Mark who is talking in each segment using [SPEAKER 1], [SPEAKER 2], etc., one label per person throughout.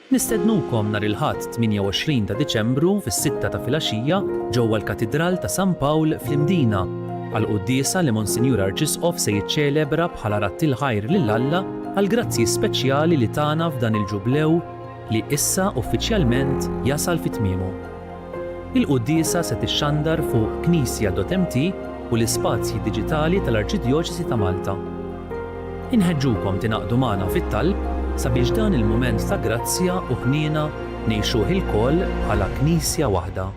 [SPEAKER 1] Nistednukom nhar il-Ħadd 28 ta' Diċembru fis-6 ta' filgħaxija ġewwa l-Katedral ta' San Pawl fl-Imdina għall-quddiesa li Monsinjur Arċisqof se jiċċelebra bħala rattil ħajr lill-Alla għal grazzi speċjali li tagħna f'dan il-ġublew li issa uffiċjalment jasal fi tmiemu. Il-quddiesa se tixxandar fuq Knisja.mt u l-ispazji diġitali tal-Arċidjoċesi ta' Malta. Inħeġġukom tingħaqdu magħna fit-talb sabiex dan il-mument ta' grazzja u ħniena ngħixuh ilkoll bħala Knisja waħda.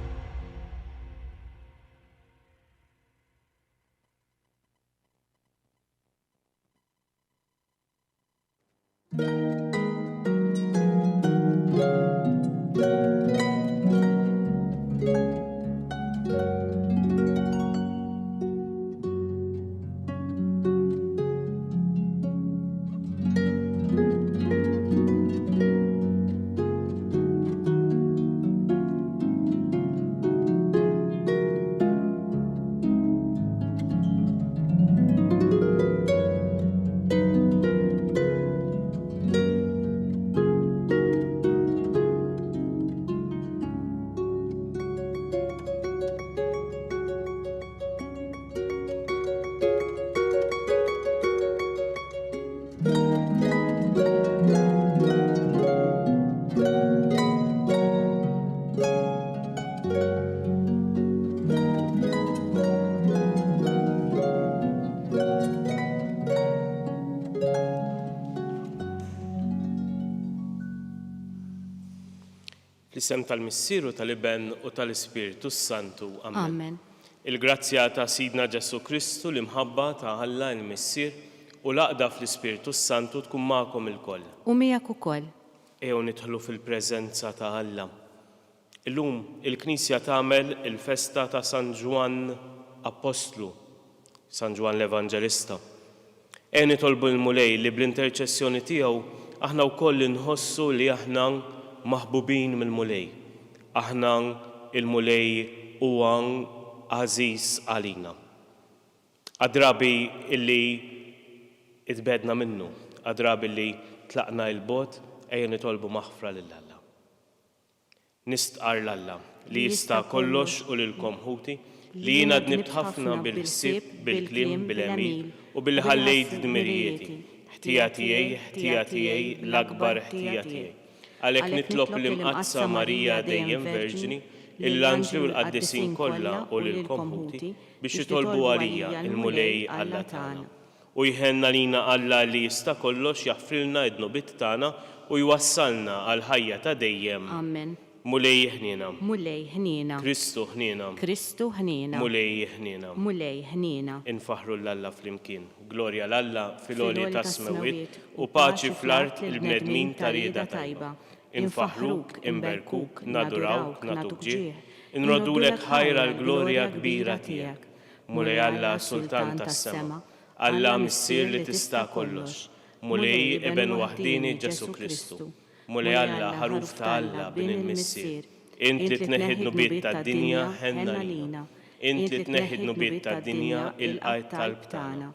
[SPEAKER 2] Fl-isem tal-Missieru tal-Iben u tal-Ispiritu Santu. Amen.
[SPEAKER 3] Amen.
[SPEAKER 2] Il-grazzja ta' Sidna Ġesu Kristu l-imħabba ta' Alla l-Missier u l-aqda fl-Ispiritu Santu tkun magħkom ilkoll.
[SPEAKER 3] U miegħek ukoll.
[SPEAKER 2] Ejjew nidħlu fil-preżenza ta' Alla. Illum il-Knisja tagħmel il-festa ta' San Ġwan Apostlu, San Ġwan l-Evanġelista. Ejjew nitolbu l-mulej li bl-interċessjoni tiegħu aħna wkoll inħossu li aħna maħbubin mill-mulej. Aħna il-mulej huwa għażiż għalina. Għadrabi illi itbedna minnu, għadrabi illi tlaqna il-bot, ejja nitolbu maħfra lill-Alla. Nistqar l-Alla li jista' kollox u lilkom ħuti li jiena dnibt ħafna bil-ħsieb, bil-kliem, bil-emil u bil-ħallejt dmirijieti. Ħtija tiegħi l-akbar ħtija tiegħi. Għalhekk nitlob l-imqazza Marija dejjem Verġini, il-anġli u l-qaddisin kollha u lilkom ħuti biex jitolbu għalija il-mulej Alla tagħna. U jħenna lina Alla li jista' kollox jaħfrilna id-nobit tagħna u jwassalna għal ħajja ta' dejjem.
[SPEAKER 3] Amen.
[SPEAKER 2] Mulej ħniena.
[SPEAKER 3] Mulej ħniena.
[SPEAKER 2] Kristu ħniena.
[SPEAKER 3] Kristu ħniena.
[SPEAKER 2] Mulej ħniena.
[SPEAKER 3] Mulej ħniena.
[SPEAKER 2] Infaħru l-Alla flimkien. Glorja l-Alla fil-għolji ta' smewiet u paċi fl-art il-bnedmin ta' rieda tajba. Infaħruk, imberkuk, nadurawk, natuk ġieħ, inrodulek ħajra l-glorja kbira tiegħek. Mulej Alla sultan tas-sema, Alla missier li tista' kollox, mulej eben waħdini Ġesu Kristu, mulej Alla ħaruf ta' Alla bin il-missier, int li tneħħid nubiet tad-dinja ħenna lina, int li tneħħid nubiet tad-dinja il-qajt tal-btana,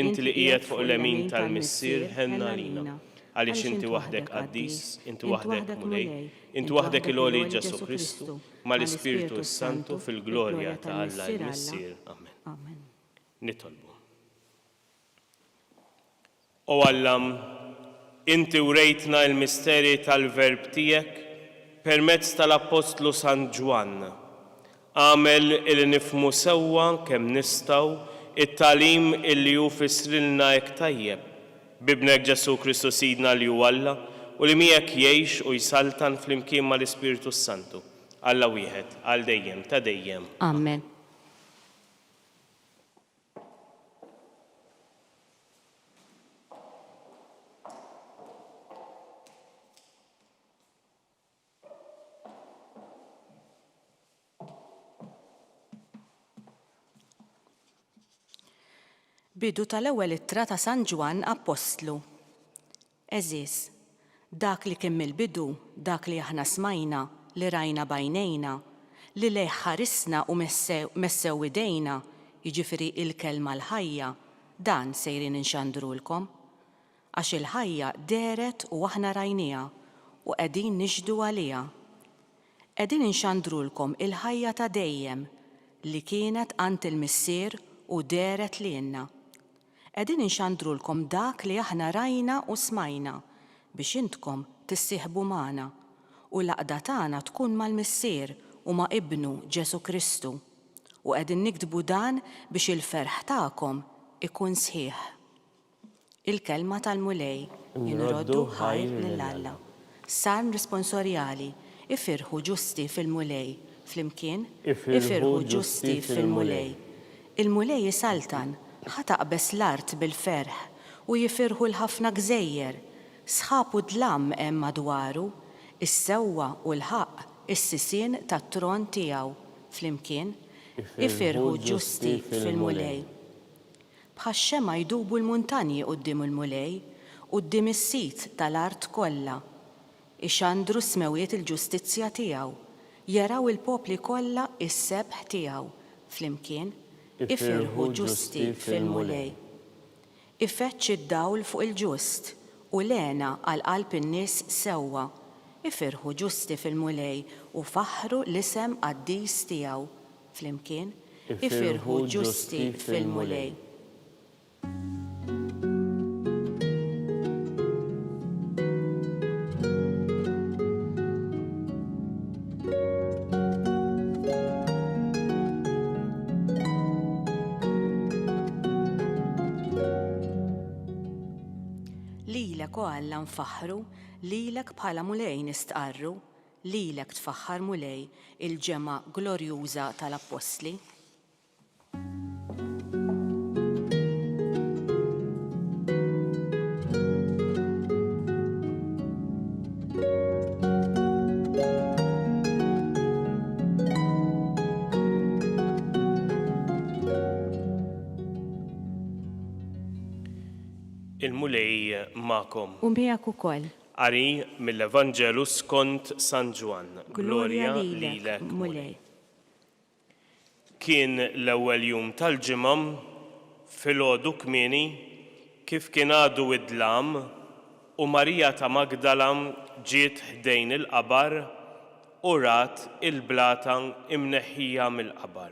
[SPEAKER 2] int li qiegħed fuq l-emin tal-missier ħenna lina. Għaliex inti waħdek qaddis, inti waħdek mulej, inti waħdek il-għoli Ġesu Kristu, mal-Ispiritu Santu fil-glorja ta' Alla l-Missier. Amen. Nitolbu. O Alla, inti urejtna il-misteri tal-verb tiegħek permezz tal-Apostlu San Ġwan. Għamel il-nifmu sewwa kemm nistgħu it-talim illi hu fissrilna hekk tajjeb. Bibnek Ġesu Kristu Sidna li hu Alla u li miegħek jgħix u jsaltan flimkien mal-Ispiritu Santu. Alla wieħed għal dejjem ta' dejjem.
[SPEAKER 3] Amen. Bidu tal-ewwel ittra ta' San Ġwan Apostlu. Eżis, dak li kemm il-bidu, dak li aħna smajna, li rajna bajnejna, li lejh ħarisna u messew idejna, jiġifieri il-kelma l-ħajja, dan sejrin inxandrulkom. Għax il-ħajja deret u aħna rajnija, u qegħdin nixhdu għaliha. Qegħdin inxandrulkom il-ħajja ta' dejjem li kienet għand il-missier u deret lilna. Qegħdin inxandrulkom dak li aħna rajna u smajna biex intkom tissieħbu magħna u l-għaqda tagħna tkun mal-missier u ma' Ibnu Ġesu Kristu. U qegħdin nikdbu dan biex il-ferħ tagħkom ikun sħiħ. Il-kelma tal-mulej jinroddu ħajr lill-Alla. Salm risponsorjali, ifirħu ġusti fil-mulej, flimkien ifirħu ġusti fil-mulej. Il-mulej jisaltan, ħataqbes l-art bil-ferħ u jifirħu l-ħafna gżejjer, sħabu dlam hemm madwaru, is-sewwa u l-ħaq is-sisien tat-tron tiegħu, flimkien ifirħu ġusti fil-mulej. Bħax-xema jdubu l-muntanji quddiem il-mulej, quddiem is-sit tal-art kollha. Ixandru smewiet il-ġustizzja tiegħu, jaraw il-popli kollha is-sebħ tiegħu, flimkien ifirħu ġusti fil-mulej. Ifeċċ id-dawl fuq il-ġust u lena għal qalb in-nies sewwa, ifirħu ġusti fil-mulej u faħru l-isem qaddis tiegħu, flimkien ifirħu ġusti fil-mulej. Lilek u Alla nfaħru, lilek bħala mulej nistqarru, lilek tfaħħar mulej il-ġemma glorjuża tal-Apostli.
[SPEAKER 2] Il-mulej ma'kom.
[SPEAKER 3] U miegħek ukoll.
[SPEAKER 2] Qari mill-Evanġelu skont San Ġwan.
[SPEAKER 3] Glorja lilek, mulej.
[SPEAKER 2] Kien l-ewwel jum tal-ġimgħa filgħodu kmieni kif kien għadu id-dlam u Marija ta' Magdala ġiet ħdejn il-qabar u rat il-blata imneħħija mill-qabar.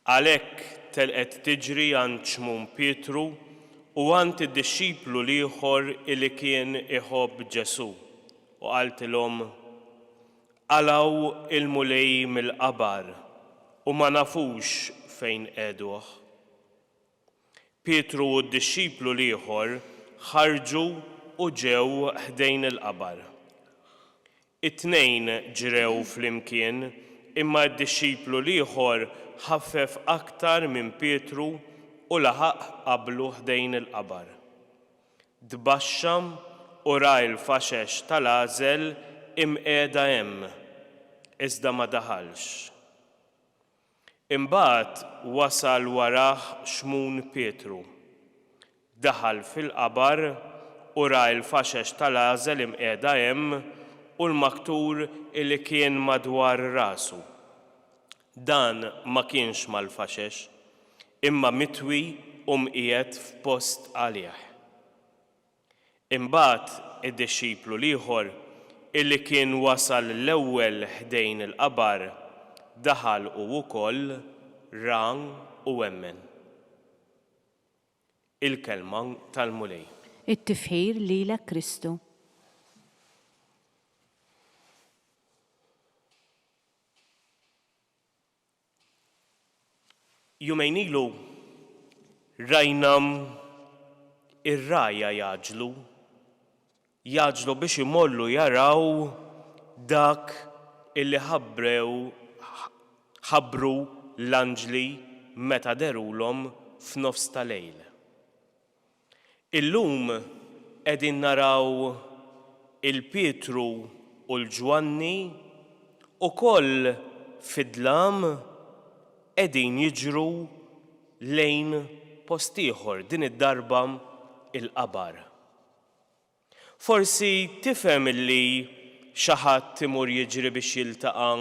[SPEAKER 2] Għalhekk telqet tiġri għand xmum Pietru u għand id-dixxiplu ieħor illi kien iħobb Ġesu u qaltilhom qalgħu il-mulej mill-qabar u ma nafux fejn qiegħduh. Pietru u d-dixxiplu ieħor ħarġu u ġew ħdejn il-qabar. It-tnejn ġrew flimkien imma d-dixxiplu ieħor ħaffef aktar minn Pietru u laħaq qablu ħdejn il-qabar. Tbaxxam u ra l-faxex tal-għażel imqiegħda hemm, iżda ma daħalx. Imbagħad wasal warah xmun Pietru. Daħal fil-qabar u ra l-faxex tal-għażel imqiegħda hemm u l-maktur illi kien madwar rasu. Dan ma kienx mal-faxex, imma mitwi u mqiegħed f'post għalih. Imbagħad id-dixxiplu ieħor illi kien wasal l-ewwel ħdejn il-qabar daħal u wkoll ra u emmen. Il-kelma tal-mulej.
[SPEAKER 3] It-tifħir lilek Kristu.
[SPEAKER 2] Jumejn ilu rajna ir-raja jaġlu biex imollu jaraw dak illi ħabbru l-anġli meta derulhom f'nofs tal-lejl. Illum qegħdin naraw il-Pietru u l-Ġwanni ukoll fid-dlam qegħdin jiġru lejn post ieħor din id-darba il-qabar. Forsi tifhem illi xi ħadd imur jiġri biex jiltaqa'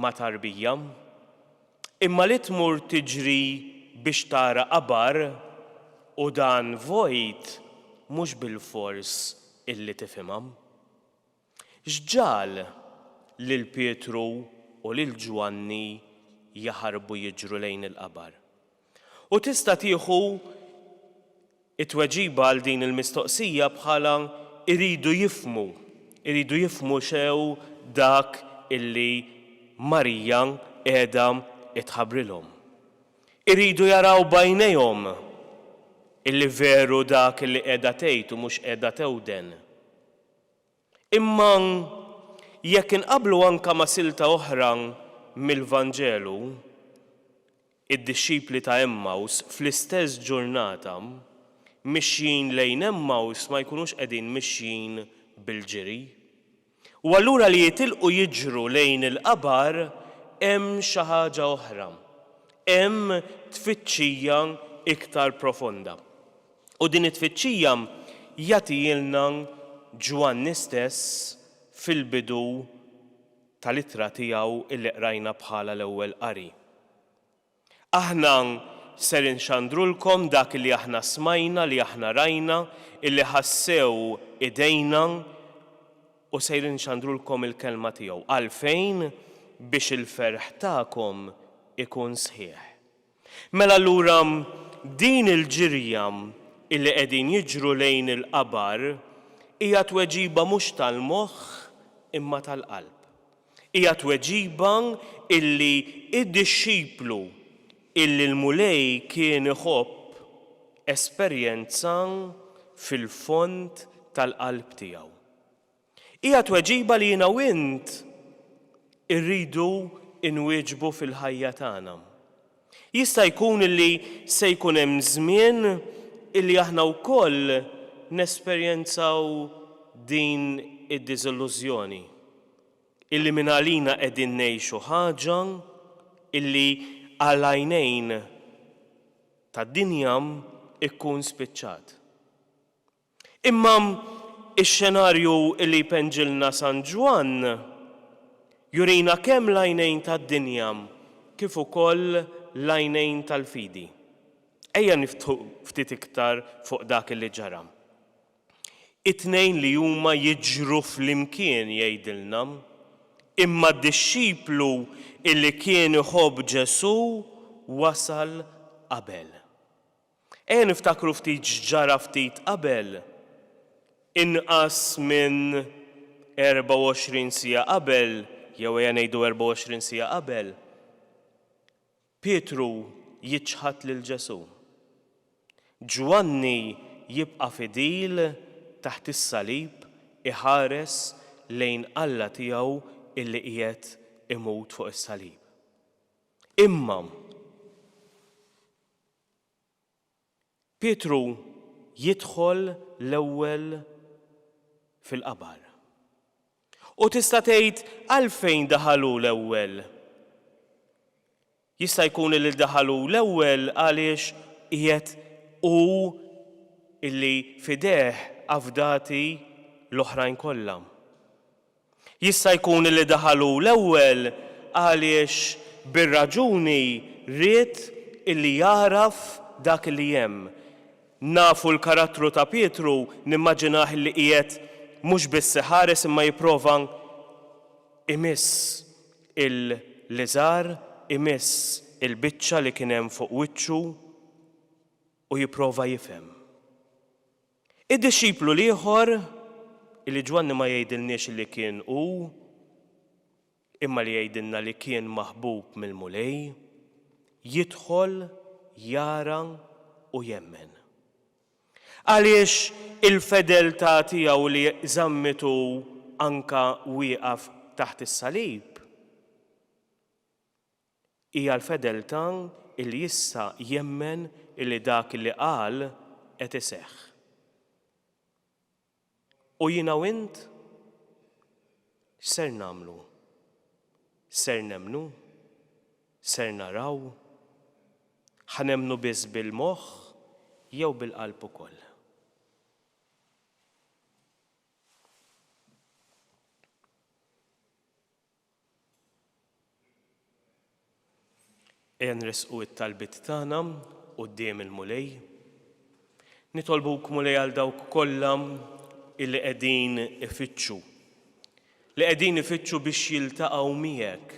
[SPEAKER 2] ma' tarbija, imma li tmur tiġri biex tara qabar u dan vojt mhux bil-fors illi tifhimha. X'ġal lil Pietru u lil Ġwanni jaħarbu jiġru lejn il-qabar. U tista' tieħu it-tweġiba għal din il-mistoqsija bħala iridu jifhmu xew dak illi Marija qiegħda tħabbrilhom. Iridu jaraw bajnejhom illi veru dak illi qiegħda tgħid u mhux qiegħda tewden. Imma jekk inqablu anke ma' silta oħra mill-Vanġelu, id-dixxipli ta' Emmaus fl-istess ġurnata mixjin lejn Emmaus ma jkunux qegħdin mixjin bil-ġiri. U allura li jitilqu jiġru lejn il-qabar hemm xi ħaġa oħra. Hemm tfittxija iktar profonda. U din it-tfittxija jagħtilna Ġwanni stess fil-bidu tal-ittra tiegħu illi qrajna bħala l-ewwel qari. Aħna ser inxandrulkom dak li aħna smajna, li aħna rajna, illi ħassew idejna u ser inxandrulkom il-kelma tiegħu. Għalfejn biex il-ferħ tagħkom ikun sħiħ. Mela allura din il-ġirja illi qegħdin jiġru lejn il-qabar hija tweġiba mhux tal-moħħ imma tal-qalb. Hija tweġiba illi id-dixxiplu illi l-mulej kien iħobb esperjenza fil-fond tal-qalb tiegħu. Hija tweġiba li jiena u int irridu inwieġbu fil-ħajja tagħna. Jista' jkun illi se jkun hemm żmien illi aħna wkoll nesperjenzaw din id-diżillużjoni. Illi minn għalina qegħdin ngħixu ħaġa illi għal-għajnejn tad-dinja ikkun spiċċat. Imma ix-xenarju illi jpenġilna San Ġwann jurina kemm l-għajnejn tad-dinja kif ukoll l-għajnejn tal-fidi. Ejja niftħu ftit iktar fuq dak illi ġara. It-tnejn li huma jiġru flimkien jgħidilna, imma d-dixxiplu illi kien iħobb Ġesu wasal qabel. Ejja niftakru ftit ġara ftit qabel. Inqas minn 24 siegħa qabel, jew ejja ngħidu 24 siegħa qabel, Pietru jiċħat lil Ġesu. Ġwanni jibqa' fidil taħt is-salib iħares lejn Alla tiegħu illi qiegħed imut fuq is-salib. Imma Pietru jidħol l-ewwel fil-qabar. U tista' tgħid għalfejn daħalu l-ewwel. Jista' jkun li daħalu l-ewwel għaliex qiegħed u illi fideh avdati l-oħrajn kollha. Jista' jkun li daħalu l-ewwel għaliex bir-raġuni ried illi jaraf dak li hemm. Nafu l-karattru ta' Pietru nimmaġinah li qiegħed mhux biss iħares imma jipprova imiss il-liżar, imiss il-biċċa li kien hemm fuq wiċċu u jipprova jifhem. Id-dixxiplu ieħor illi Ġwanni ma jgħidilniex li kien hu, imma li jgħidilna li kien maħbub mill-mulej, jidħol, jara u jemmen. Għaliex il-fedeltà tiegħu li żammitu anka wieqaf taħt is-salib hija l-fedeltà illi issa jemmen illi dak li qal qed iseħħ. U jiena u int x'ser nagħmlu? Ser nemmnu? Ser naraw? Ħanemnu biss bil-moħħ jew bil-qalb ukoll? Nresqu it-talbit tagħna quddiem il-mulej. Nitolbuk mulej għal dawk kollha illi qegħdin ifittxu li qegħdin ifittxu biex jiltaqgħu miegħek,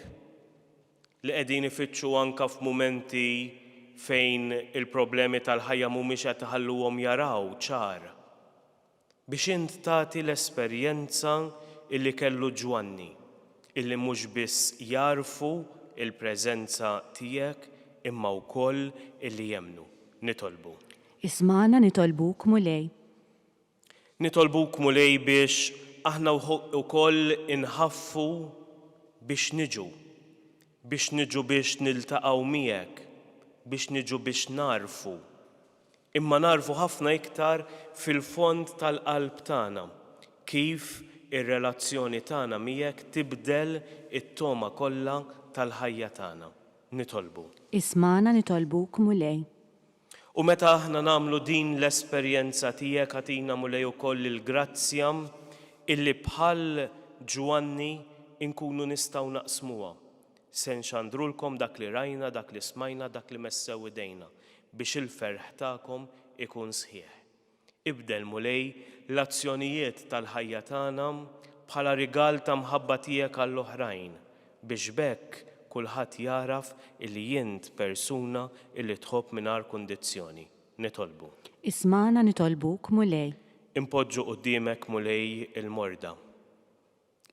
[SPEAKER 2] li qegħdin ifittxu anke f'mumenti fejn il-problemi tal-ħajja mhumiex qed iħalluhom jaraw ċar. Biex int tagħti l-esperjenza illi kellu Ġwanni, illi mhux biss jarfu il-preżenza tiegħek imma wkoll illi jemmnu. Nitolbu.
[SPEAKER 3] Ismana nitolbuk mulej.
[SPEAKER 2] Nitolbuk mulej biex aħna wkoll inħaffu biex niġu biex niltaqgħu miegħek, biex niġu biex narfu. Imma narfu ħafna iktar fil-fond tal-qalb tagħna kif ir-relazzjoni tagħna miegħek tibdel it-toma kollha tal-ħajja tagħna. Nitolbu.
[SPEAKER 3] Ismana nitolbuk mulej.
[SPEAKER 2] U meta aħna nagħmlu din l-esperjenza tiegħek għatina mulej ukoll il-grazzja illi bħal Ġwanni inkunu nistgħu naqsmuha. Se nxandrulkom dak li rajna, dak li smajna, dak li messew idejna biex il-ferħ tagħkom ikun sħiħ. Ibdel mulej l-azzjonijiet tal-ħajja tagħna bħala rigal ta' mħabba tiegħek għall-oħrajn biex bekk kulħadd jaraf illi jint persuna illi tħobb mingħajr kundizzjoni. Nitolbu.
[SPEAKER 3] Ismana nitolbuk mulej.
[SPEAKER 2] Impoġġu quddiemek mulej il-morda,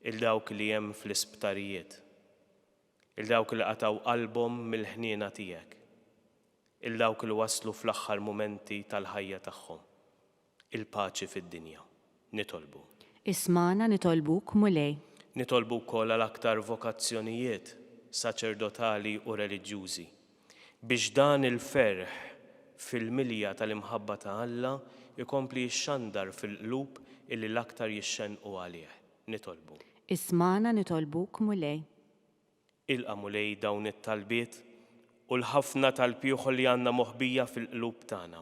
[SPEAKER 2] il-dawk li hemm fl-isptarijiet, il-dawk li qataw qalbhom mill-ħniena tiegħek, il-dawk li waslu fl-aħħar mumenti tal-ħajja tagħhom. Il-paċi fid-dinja. Nitolbu.
[SPEAKER 3] Ismana nitolbuk mulej.
[SPEAKER 2] Nitolbu wkoll għal aktar vokazzjonijiet saċerdotali u reliġjużi biex dan il-ferħ fil-milja tal-imħabba ta' Alla ikompli jixxandar fil-qlub illi l-aktar jixxenqu għalih. Nitolbu.
[SPEAKER 3] Ismana nitolbuk mulej.
[SPEAKER 2] Ilqa' mulej dawn it-talbiet u l-ħafna tal-pjuħ li għandna moħbija fil-qlub tagħna.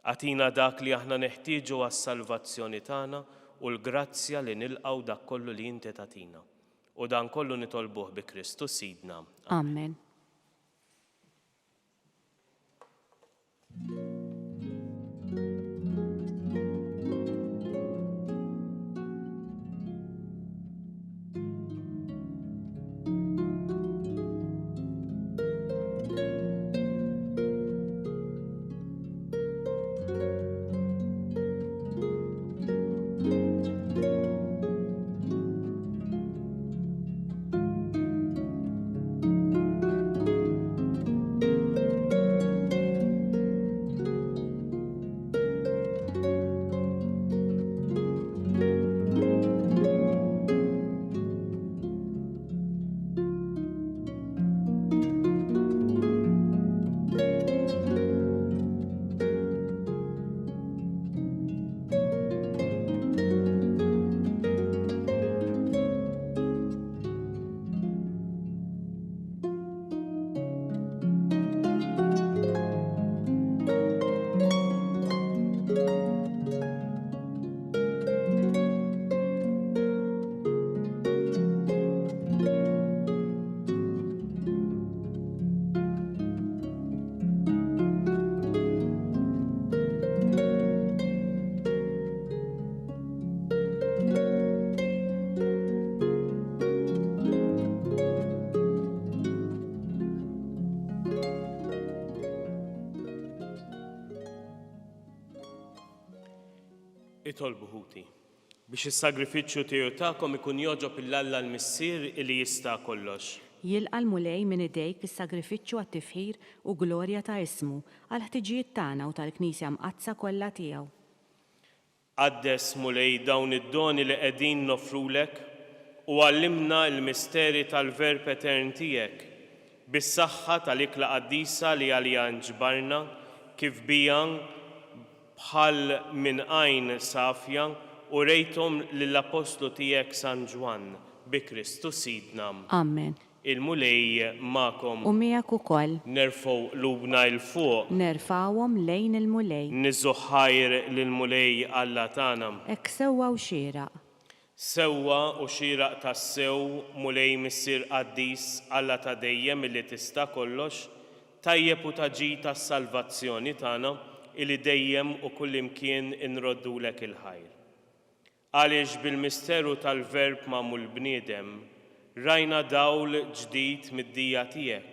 [SPEAKER 2] Għatina dak li aħna neħtieġu għas-salvazzjoni tagħna u l-grazzja li nilqgħu dak kollu li inti tagħtina. U dan kollu nitolbuh bi Kristus Sidna.
[SPEAKER 3] Amen.
[SPEAKER 2] Itolbu ħuti biex is-sagrifiċċju tiegħu tagħkom ikun joġob il-Alla l-Missier li jista' kollox.
[SPEAKER 3] Jilqa' l-mulej minn idejk is-sagrifiċċju għat-tifħir u glorja ta' ismu għal ħtiġijiet tagħna u tal-Knisja mqazza kollha tiegħu.
[SPEAKER 2] Qaddes mulej dawn id-doni li qegħdin nofrulek u għallimna l-misteri tal-verb etern tiegħek bis-saħħa tal-ikla qaddisa li għalija nġbarna kif bija bħal minn għajn safja u rejthom lill-apostlu tiegħek San Ġwan bi Kristus Sidna.
[SPEAKER 3] Amen.
[SPEAKER 2] Il-mulej magħkom.
[SPEAKER 3] U miegħek ukoll.
[SPEAKER 2] Nerfgħu qlubna il fuq.
[SPEAKER 3] Nerfawhom lejn il-mulej.
[SPEAKER 2] Niżu ħajr lill-mulej Alla tagħna.
[SPEAKER 3] Hekk sewwa u xieraq.
[SPEAKER 2] Sewwa u xieraq tas-sew mulej missier qaddis Alla ta' dejjem illi tista' kollox, tajjeb u taġi tas-salvazzjoni tagħna illi dejjem u kullimkien inroddulek il-ħajr. Għaliex bil-misteru tal-verb magħmul bniedem rajna dawl ġdid mid-dija tiegħek,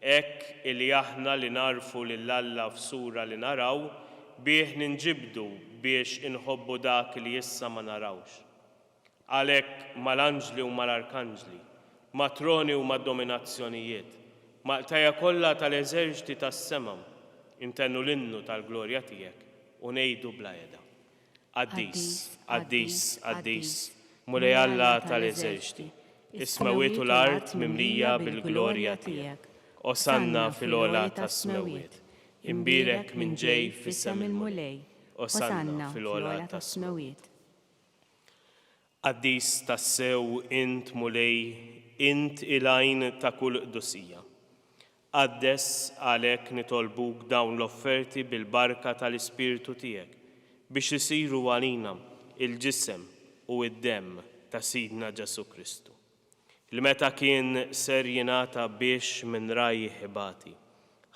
[SPEAKER 2] hekk illi aħna li narfu lil Alla f'sura li naraw bih ninġibdu biex inħobbu dak li issa ma narawx. Għalhekk mal-anġli u mal-arkanġli, matroni u mad-dominazzjonijiet, Maltaja kollha tal-eżerċiti tas-sema, intennu l-innu tal-glorja tiegħek u ngħidu bla jeda. Qaddis, qaddis, qaddis, mulej Alla tal-eżerċiti, ismewietu l-art mimlija bil-glorja tiegħek. Osanna fil-ola tas-smewiet, imbirek minn ġej fis-sem il-mulej, osanna fil-ola tas-smewiet. Qaddis tassew int mulej, int il-għajn ta' kull qdusija. Qaddes għalhekk nitolbuk dawn l-offerti bil-barka tal-Ispirtu tiegħek biex isiru għalina il-ġisem u id-demm ta' Sidna Ġesu Kristu. Il-meta kien ser jingħata biex minn raj ħibati,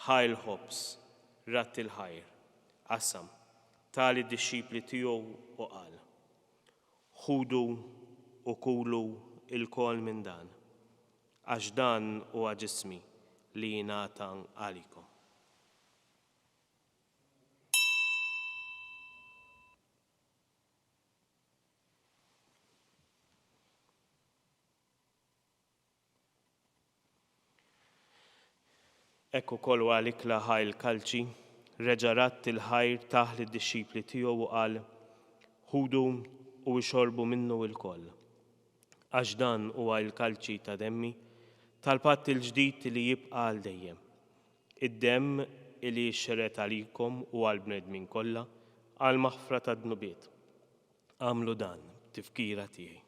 [SPEAKER 2] ħajl ħobs, rat il-ħajr, qasam, tali d-dixxipli tiegħu u qal. Ħudu u kulu il-kol minn dan, għax dan huwa ġismi li jingħata għalikom. Ekku kollu għalik laħa il-kalċi, reġarat il-ħajr taħ lid-dixxipli tiegħu u qal, ħudu u xorbu minnu il-koll. Għax dan huwa l-kalċi ta' demmi, tal-patt il-ġdid li jibqa' għal dejjem. Id-demm li xeret għalikom u għall-bnedmin kollha għal maħfra ta' dnubiet. Għamlu dan tifkira tiegħi.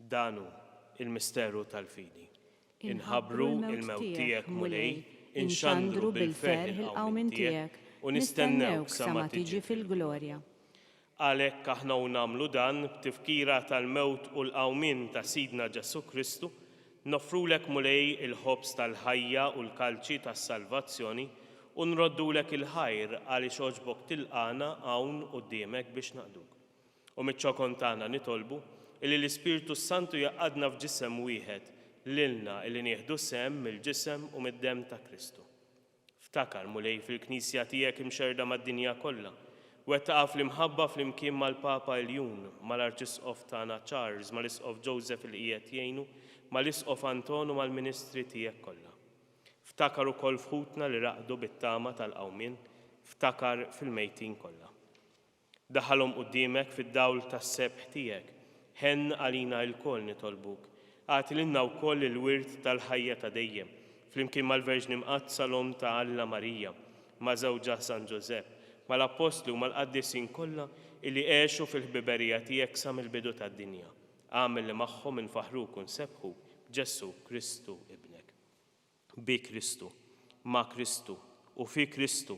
[SPEAKER 2] Danu il-misteru tal-fidi. Inħabru il-mewt tiegħek mulej, inxandru bil-ferħ il-qawmin tiegħek u nistennewk sa ma tiġi fil-glorja. Għalhekk aħna u nagħmlu dan b'tifkira tal-mewt u l-qawmin ta' Sidna Ġesu Kristu, nofrulek mulej il-ħobs tal-ħajja u l-kalċi tas-salvazzjoni u nroddulek il-ħajr għaliex oġbok tilqana hawn quddiemek biex naqduk. U miċ-ċokon tagħna nitolbu illi l-Ispirtu Santu jaqadna f'ġisem wieħed lilna illi nieħdu sem mill-ġisem u mid-demm ta' Kristu. Ftakar mulej fil-Knisja tiegħek imxerda mad-dinja kollha, wettaqa fl-imħabba fl-imkien mal-Papa Iljun, mal-Arċisqof tagħna Charles, mal-Isqof Joseph il qiegħed jgħinu, mal-Isqof Anton u mal-Ministri tiegħek kollha. Ftakar ukoll fħutna li raqdu bit-tama tal-qawmien, ftakar fil-mejtin kollha. Daħalhom quddiemek fid-dawl tas-sebħ tiegħek, ħenn għalina l-koll nitolbuk. Għatililna wkoll il-wirt tal-ħajja ta' dejjem, flimkien mal-Verġni Mqazzalhom ta' Alla Marija, ma' żewġha San Ġosepp, mal-Apostlu u mal-Qaddisin kollha illi għexu fil-ħbiberija tiegħek sa mill-bidu tad-dinja. Għamel li magħhom infaħruk u nsebħu Ġesu Kristu ibnek. Bi Kristu, ma' Kristu u fi Kristu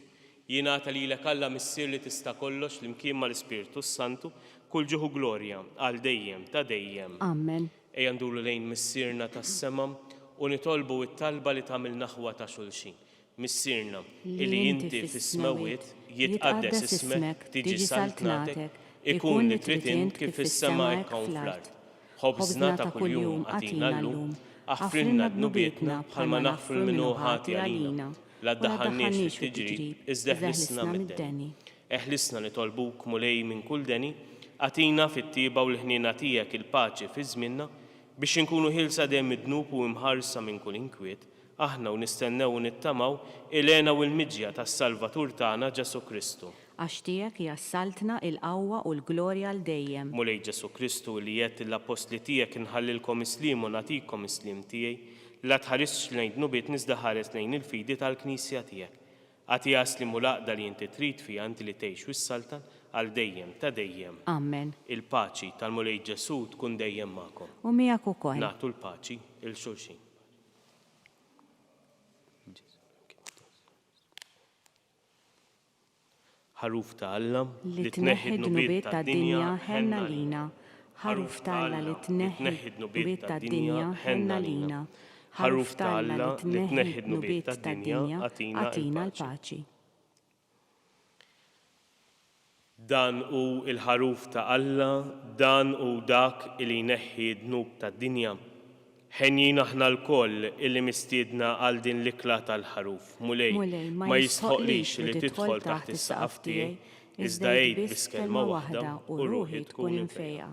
[SPEAKER 2] jingħata lilek Alla missier li tista' kollox flimkien mal-Ispirtu Santu kull ġuħu glorja għal dejjem ta' dejjem.
[SPEAKER 3] Amen.
[SPEAKER 2] Ejja nduru lejn missierna tas-sema u nitolbu it-talba li tagħmel naħwa ta' xulxin. Missierna illi inti fis-smawiet jitqaddes ismek tiġi saltnatek, ikun li trid int kif fis-sema hekk hawn fl-art. Ħobżna ta' kuljum għatina llum, aħfrilna dnubietna bħalma naħfru minnu ħati għalina. La ddaħħalniex fit-tiġrib, iżda eħlisna mid-deni. Eħlisna nitolbuk mulej minn kull deni, għatina fit-tiba u l-ħniena tiegħek il-paċi fi żmienna biex inkunu ħilsa dejjem id-dnub u mħarsa minn kull inkwiet, aħna u nistennew u nittamaw il-għena u l-miġja tas-Salvatur tagħna Ġesu Kristu.
[SPEAKER 3] Għax tiegħek jassaltna il-qawwa u l-glorja l dejjem.
[SPEAKER 2] Mulej Ġesu Kristu li jgħid l-apostli tiegħek inħallilkom islim u nagħtikom islim tiegħi, la tħarisx lejn dnubiet iżda ħares lejn il-fidi tal-Knisja tiegħek. Għati jaslim u laqda li inti trid fiha inti li tgħix wis-saltan għal dejjem ta' dejjem.
[SPEAKER 3] Amen.
[SPEAKER 2] Il-paċi tal-Mulej Ġesu tkun dejjem magħkom.
[SPEAKER 3] U miegħek ukoll.
[SPEAKER 2] Nagħtu l-paċi il-xulxin. Ħaruf ta' Alla li tneħħi d-nubiet tad-dinja ħenna lina.
[SPEAKER 3] ħaruf ta' Alla li tneħħi d-nubiet tad-dinja ħenna lina. ħaruf ta' Alla li tneħħi d-nubiet tad-dinja għatina l-paċi.
[SPEAKER 2] Dan hu il-ħaruf ta' Alla, dan hu dak li jneħħi d-dnub tad-dinja. Ħenjin aħna l-koll illi mistiedna għal din l-ikla tal-ħaruf. Mulej, ma jistħoqlix li tidħol taħt is-saqaf tiegħi, iżda jgħid biss kelma waħda u ruħi tkun imfejqa.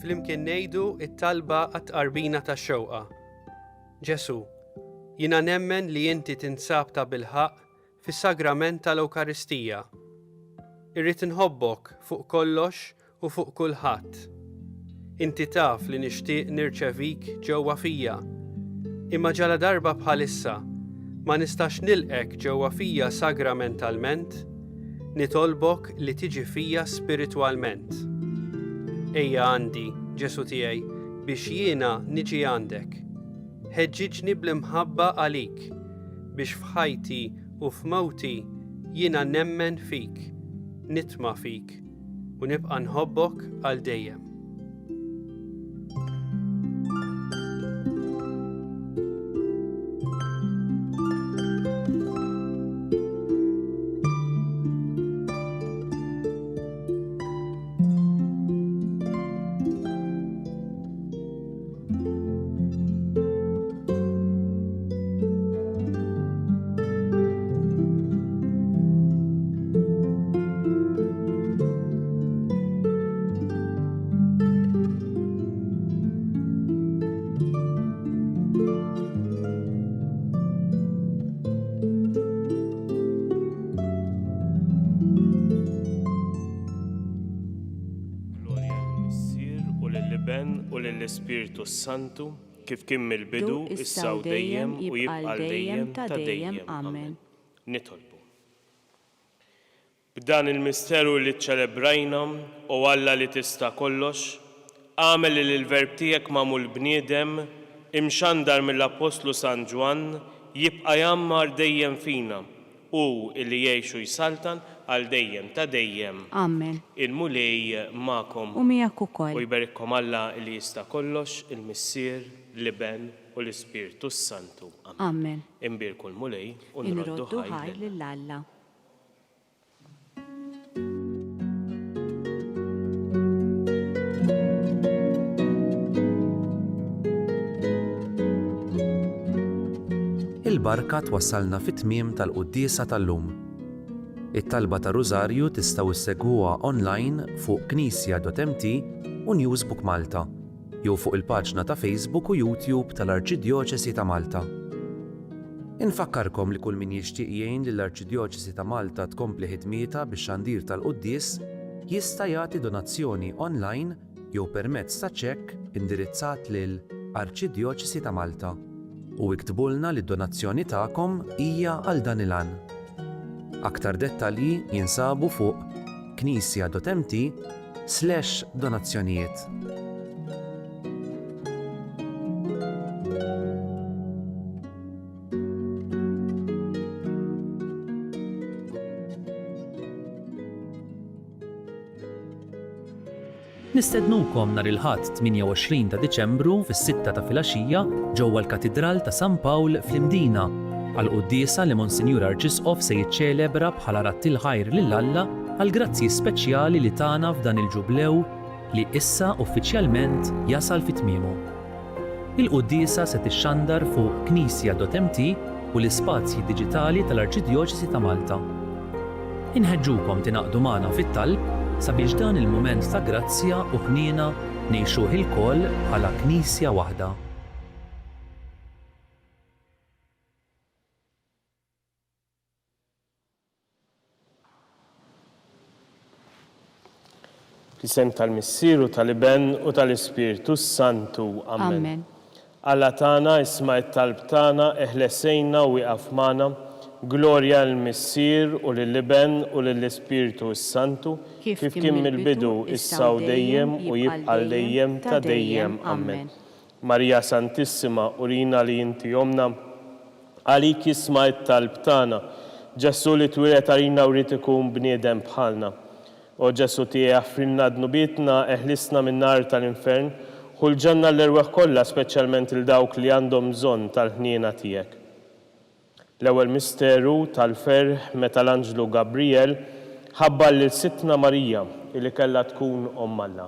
[SPEAKER 4] Flimkien ngħidu it-talba għat-qarbina tax-xewqa. Ġesu, jiena nemmen li inti tinsab ta' bilħaq fis-sagrament tal-Ewkaristija. Irrid inħobbok fuq kollox u fuq kulħadd. Inti taf li nixtieq nirċevik ġewwa fija. Imma ġala darba bħalissa ma nistax nilqek ġewwa fija sagramentalment, nitolbok li tiġi fija spiritwalment. Ejja għandi, Ġesu tiegħi, biex jiena niġi għandek. Ħeġġiġni bl-imħabba għalik, biex f'ħajti u f'mewti jiena nemmen fik, nitma' fik u nibqa' nħobbok għal dejjem.
[SPEAKER 2] u lill-Ispiritu Santu kif kien mill-bidu, issa u dejjem u jibqa' dejjem ta' dejjem. Amen. Nitolbu. B'dan il-misteru li ċċelebrajna u Alla li tista' kollox, għamel li l-verb tiegħek magħmul bniedem imxandar mill-Apostlu San Ġwan jibqa' jammar dejjem fina u illi jgħixu jsaltan għal dejjem ta' dejjem.
[SPEAKER 3] Amen.
[SPEAKER 2] Il-mulej ma'kom
[SPEAKER 3] U miegħek ukoll.
[SPEAKER 2] u jberikkom Alla li jista' kollox, il-Missier, l-Iben u l-Ispiritu Santu.
[SPEAKER 3] Amen.
[SPEAKER 2] Imbirku l-mulej u
[SPEAKER 3] Inroddu
[SPEAKER 2] nroddu
[SPEAKER 3] ħaj
[SPEAKER 2] ħajl.
[SPEAKER 3] lill-Alla.
[SPEAKER 1] Il-barka twassalna fit-tmiem tal-quddiesa tal-lum. It-talba ta' Rużarju tistgħu issegwuha online fuq knisja.mt u Newsbook Malta, jew fuq il-paġna ta' Facebook u YouTube tal-Arċidjoċesi ta' Malta. Infakkarkom li kull min jixtieq jgħin lill-Arċidjoċesi ta' Malta tkompli ħidmieta bix-xandir tal-quddies jista' jagħti donazzjoni online jew permezz ta' ċekk indirizzat lil Arċidjoċesi ta' Malta. U iktbulna li d-donazzjoni tagħkom hija għal dan il-għan. Aktar dettalji jinsabu fuq knisja.mt/donazzjonijiet. Nistednukom nhar il-Ħadd 28 ta' Diċembru fis-6 ta' filgħaxija ġewwa l-Katidral ta' San Pawl fl-Imdina għall-quddiesa li Monsinjur Arċisqof se jiċċelebra bħala rattil ħajr lill-Alla għal grazzi speċjali li tagħna f'dan il-ġublew li issa uffiċjalment jasal fi tmiemu. Il-quddiesa se tixxandar fuq Knisja.mt u l-ispazji diġitali tal-Arċidjoċesi ta' Malta. Inħeġġukom tingħaqdu magħna fit-talb sabiex dan il-mument ta' grazzja u ħniena ngħixuh ilkoll bħala Knisja waħda.
[SPEAKER 2] Fl-isem tal-Missieru tal-Iben u tal-Ispiritu Santu. Amen. Alla tagħna isma' t-talb tagħna eħlesejna u wieqaf magħna. Glorja l-Missier u lill-Iben u lill-Ispiritu Santu kif kien mill-bidu issa u dejjem u jibqal dejjem ta' dejjem. Amen. Marija Santissima, urina li inti omna, għalik isma' t-talb tagħna, Ġesu li twiret għalina u rrid ikun bniedem bħalna. O Ġesu tiegħi affrinna dnubitna, eħlisna min-nar tal-infern, ħulġanna l-erweħ kollha speċjalment il dawk li għandhom bżonn tal-ħniena tiegħek. L-ewwel misteru tal-ferħ meta l-Anġlu Gabriel ħabbar lil Sittna Marija li kellha tkun Omm Alla.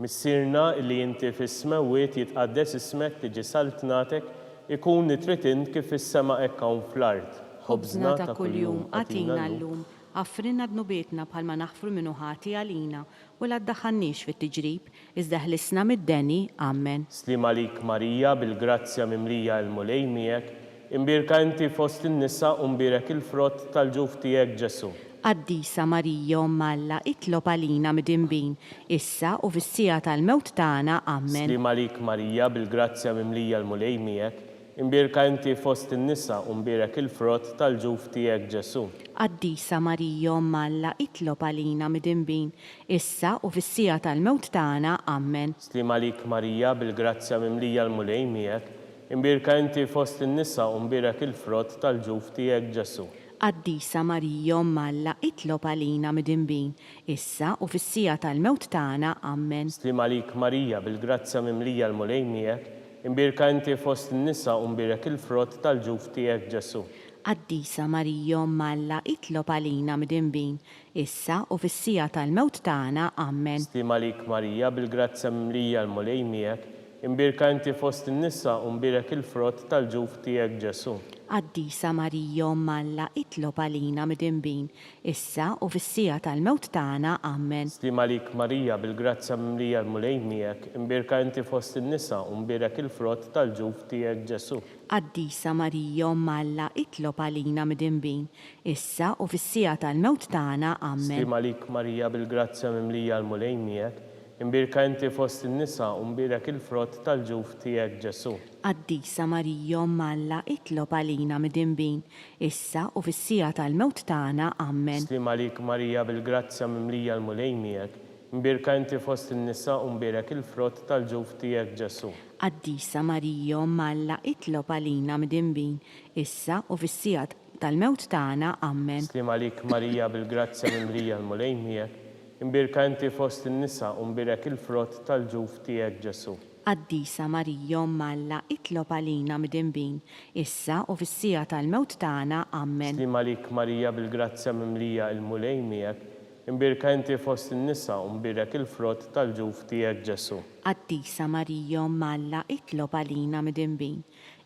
[SPEAKER 2] Missierna li inti fis-smewwiet jitqaddes ismek tiġi saltnatek ikun li trid int kif fis-sema hekk hawn fl-art.
[SPEAKER 3] Ħobżna ta' kuljum għatina llum, affrinna dnubietna bħalma naħfru minnu ħati għalina u la ddaħħalniex fit-tiġrib, iżda ħlisna mid-deni. Amen.
[SPEAKER 2] Slim għalik Marija bil-grazzja mimlija l-mulej miegħek, imbirka inti fost in-nisa u mbirek il-frott tal-ġuf tiegħek Ġesu.
[SPEAKER 3] Qaddisa Marija Omm Alla, itlob għalina midinbin, issa u fis-sija tal-mewt tagħna. Amen.
[SPEAKER 2] Slim għalik Marija bil-grazzja mimlija l-mulej miegħek, imbirka inti fost in-nisa u mbirek il-frott tal-ġuf tiegħek Ġesu.
[SPEAKER 3] Qaddisa Marija Omm Alla, itlob għalina midinbin, issa u fis-sija tal-mewt tagħna. Amen.
[SPEAKER 2] Slim għalik Marija bil-grazzja mimlija l-mulej miegħek, imbirka inti fost in-nisa u mbirek il-frott tal-ġuf tiegħek Ġesu.
[SPEAKER 3] Qaddisa Marija Omm Alla, itlob għalina midinbin, issa u fis-sija tal-mewt tagħna. Amen.
[SPEAKER 2] Slim għalik Marija bil-grazzja mimlija l-mulej miegħek, imbirka inti fost in-nisa u mbirek il-frott tal-ġuf tiegħek Ġesu.
[SPEAKER 3] Qaddisa Marija Omm Alla, itlob għalina midinbin, issa u fis-sija tal-mewt tagħna. Amen.
[SPEAKER 2] Slim għalik Marija bil-grazzja mimlija l-mulej miegħek, imbirka inti fost in-nisa u mbirek il-frott tal-ġuf tiegħek Ġesu.
[SPEAKER 3] Qaddisa Marija Omm Alla, itlob għalina midinbin, issa u fis-sija tal-mewt tagħna. Amen.
[SPEAKER 2] Slim għalik Marija bil-grazzja mimlija l-mulej miegħek, imbirka inti fost in-nisa u mbirek il-frott tal-ġuf tiegħek Ġesu.
[SPEAKER 3] Qaddisa Marija Omm Alla, itlob għalina midinbin, issa u fis-sija tal-mewt tagħna. Amen.
[SPEAKER 2] Slim għalik Marija bil-grazzja mimlija l-mulej miegħek, imbirka inti fost in-nisa u mbirek il-frott tal-ġuf tiegħek Ġesu.
[SPEAKER 3] Qaddisa Marija Omm Alla, itlob għalina midinbin, issa u fis-sija tal-mewt tagħna. Amen.
[SPEAKER 2] Slim għalik Marija bil-grazzja mimlija l-mulej miegħek, imbirka inti fost in-nisa u mbirek il-frott tal-ġuf tiegħek Ġesu.
[SPEAKER 3] Qaddisa Marija Omm Alla, itlob għalina midinbin, issa u fis-sija tal-mewt tagħna. Amen.
[SPEAKER 2] Slim għalik Marija bil-grazzja mimlija l-mulej miegħek, imbirka inti fost in-nisa u mbirek il-frott tal-ġuf tiegħek Ġesu.
[SPEAKER 3] Qaddisa Marija Omm Alla, itlob għalina midinbin, issa u fis-sija tal-mewt tagħna. Amen.
[SPEAKER 2] Slim għalik Marija bil-grazzja mimlija l-mulej miegħek, imbirka inti fost in-nisa u mbirek il-frott tal-ġuf tiegħek Ġesu.
[SPEAKER 3] Qaddisa Marija Omm Alla, itlob għalina midinbin,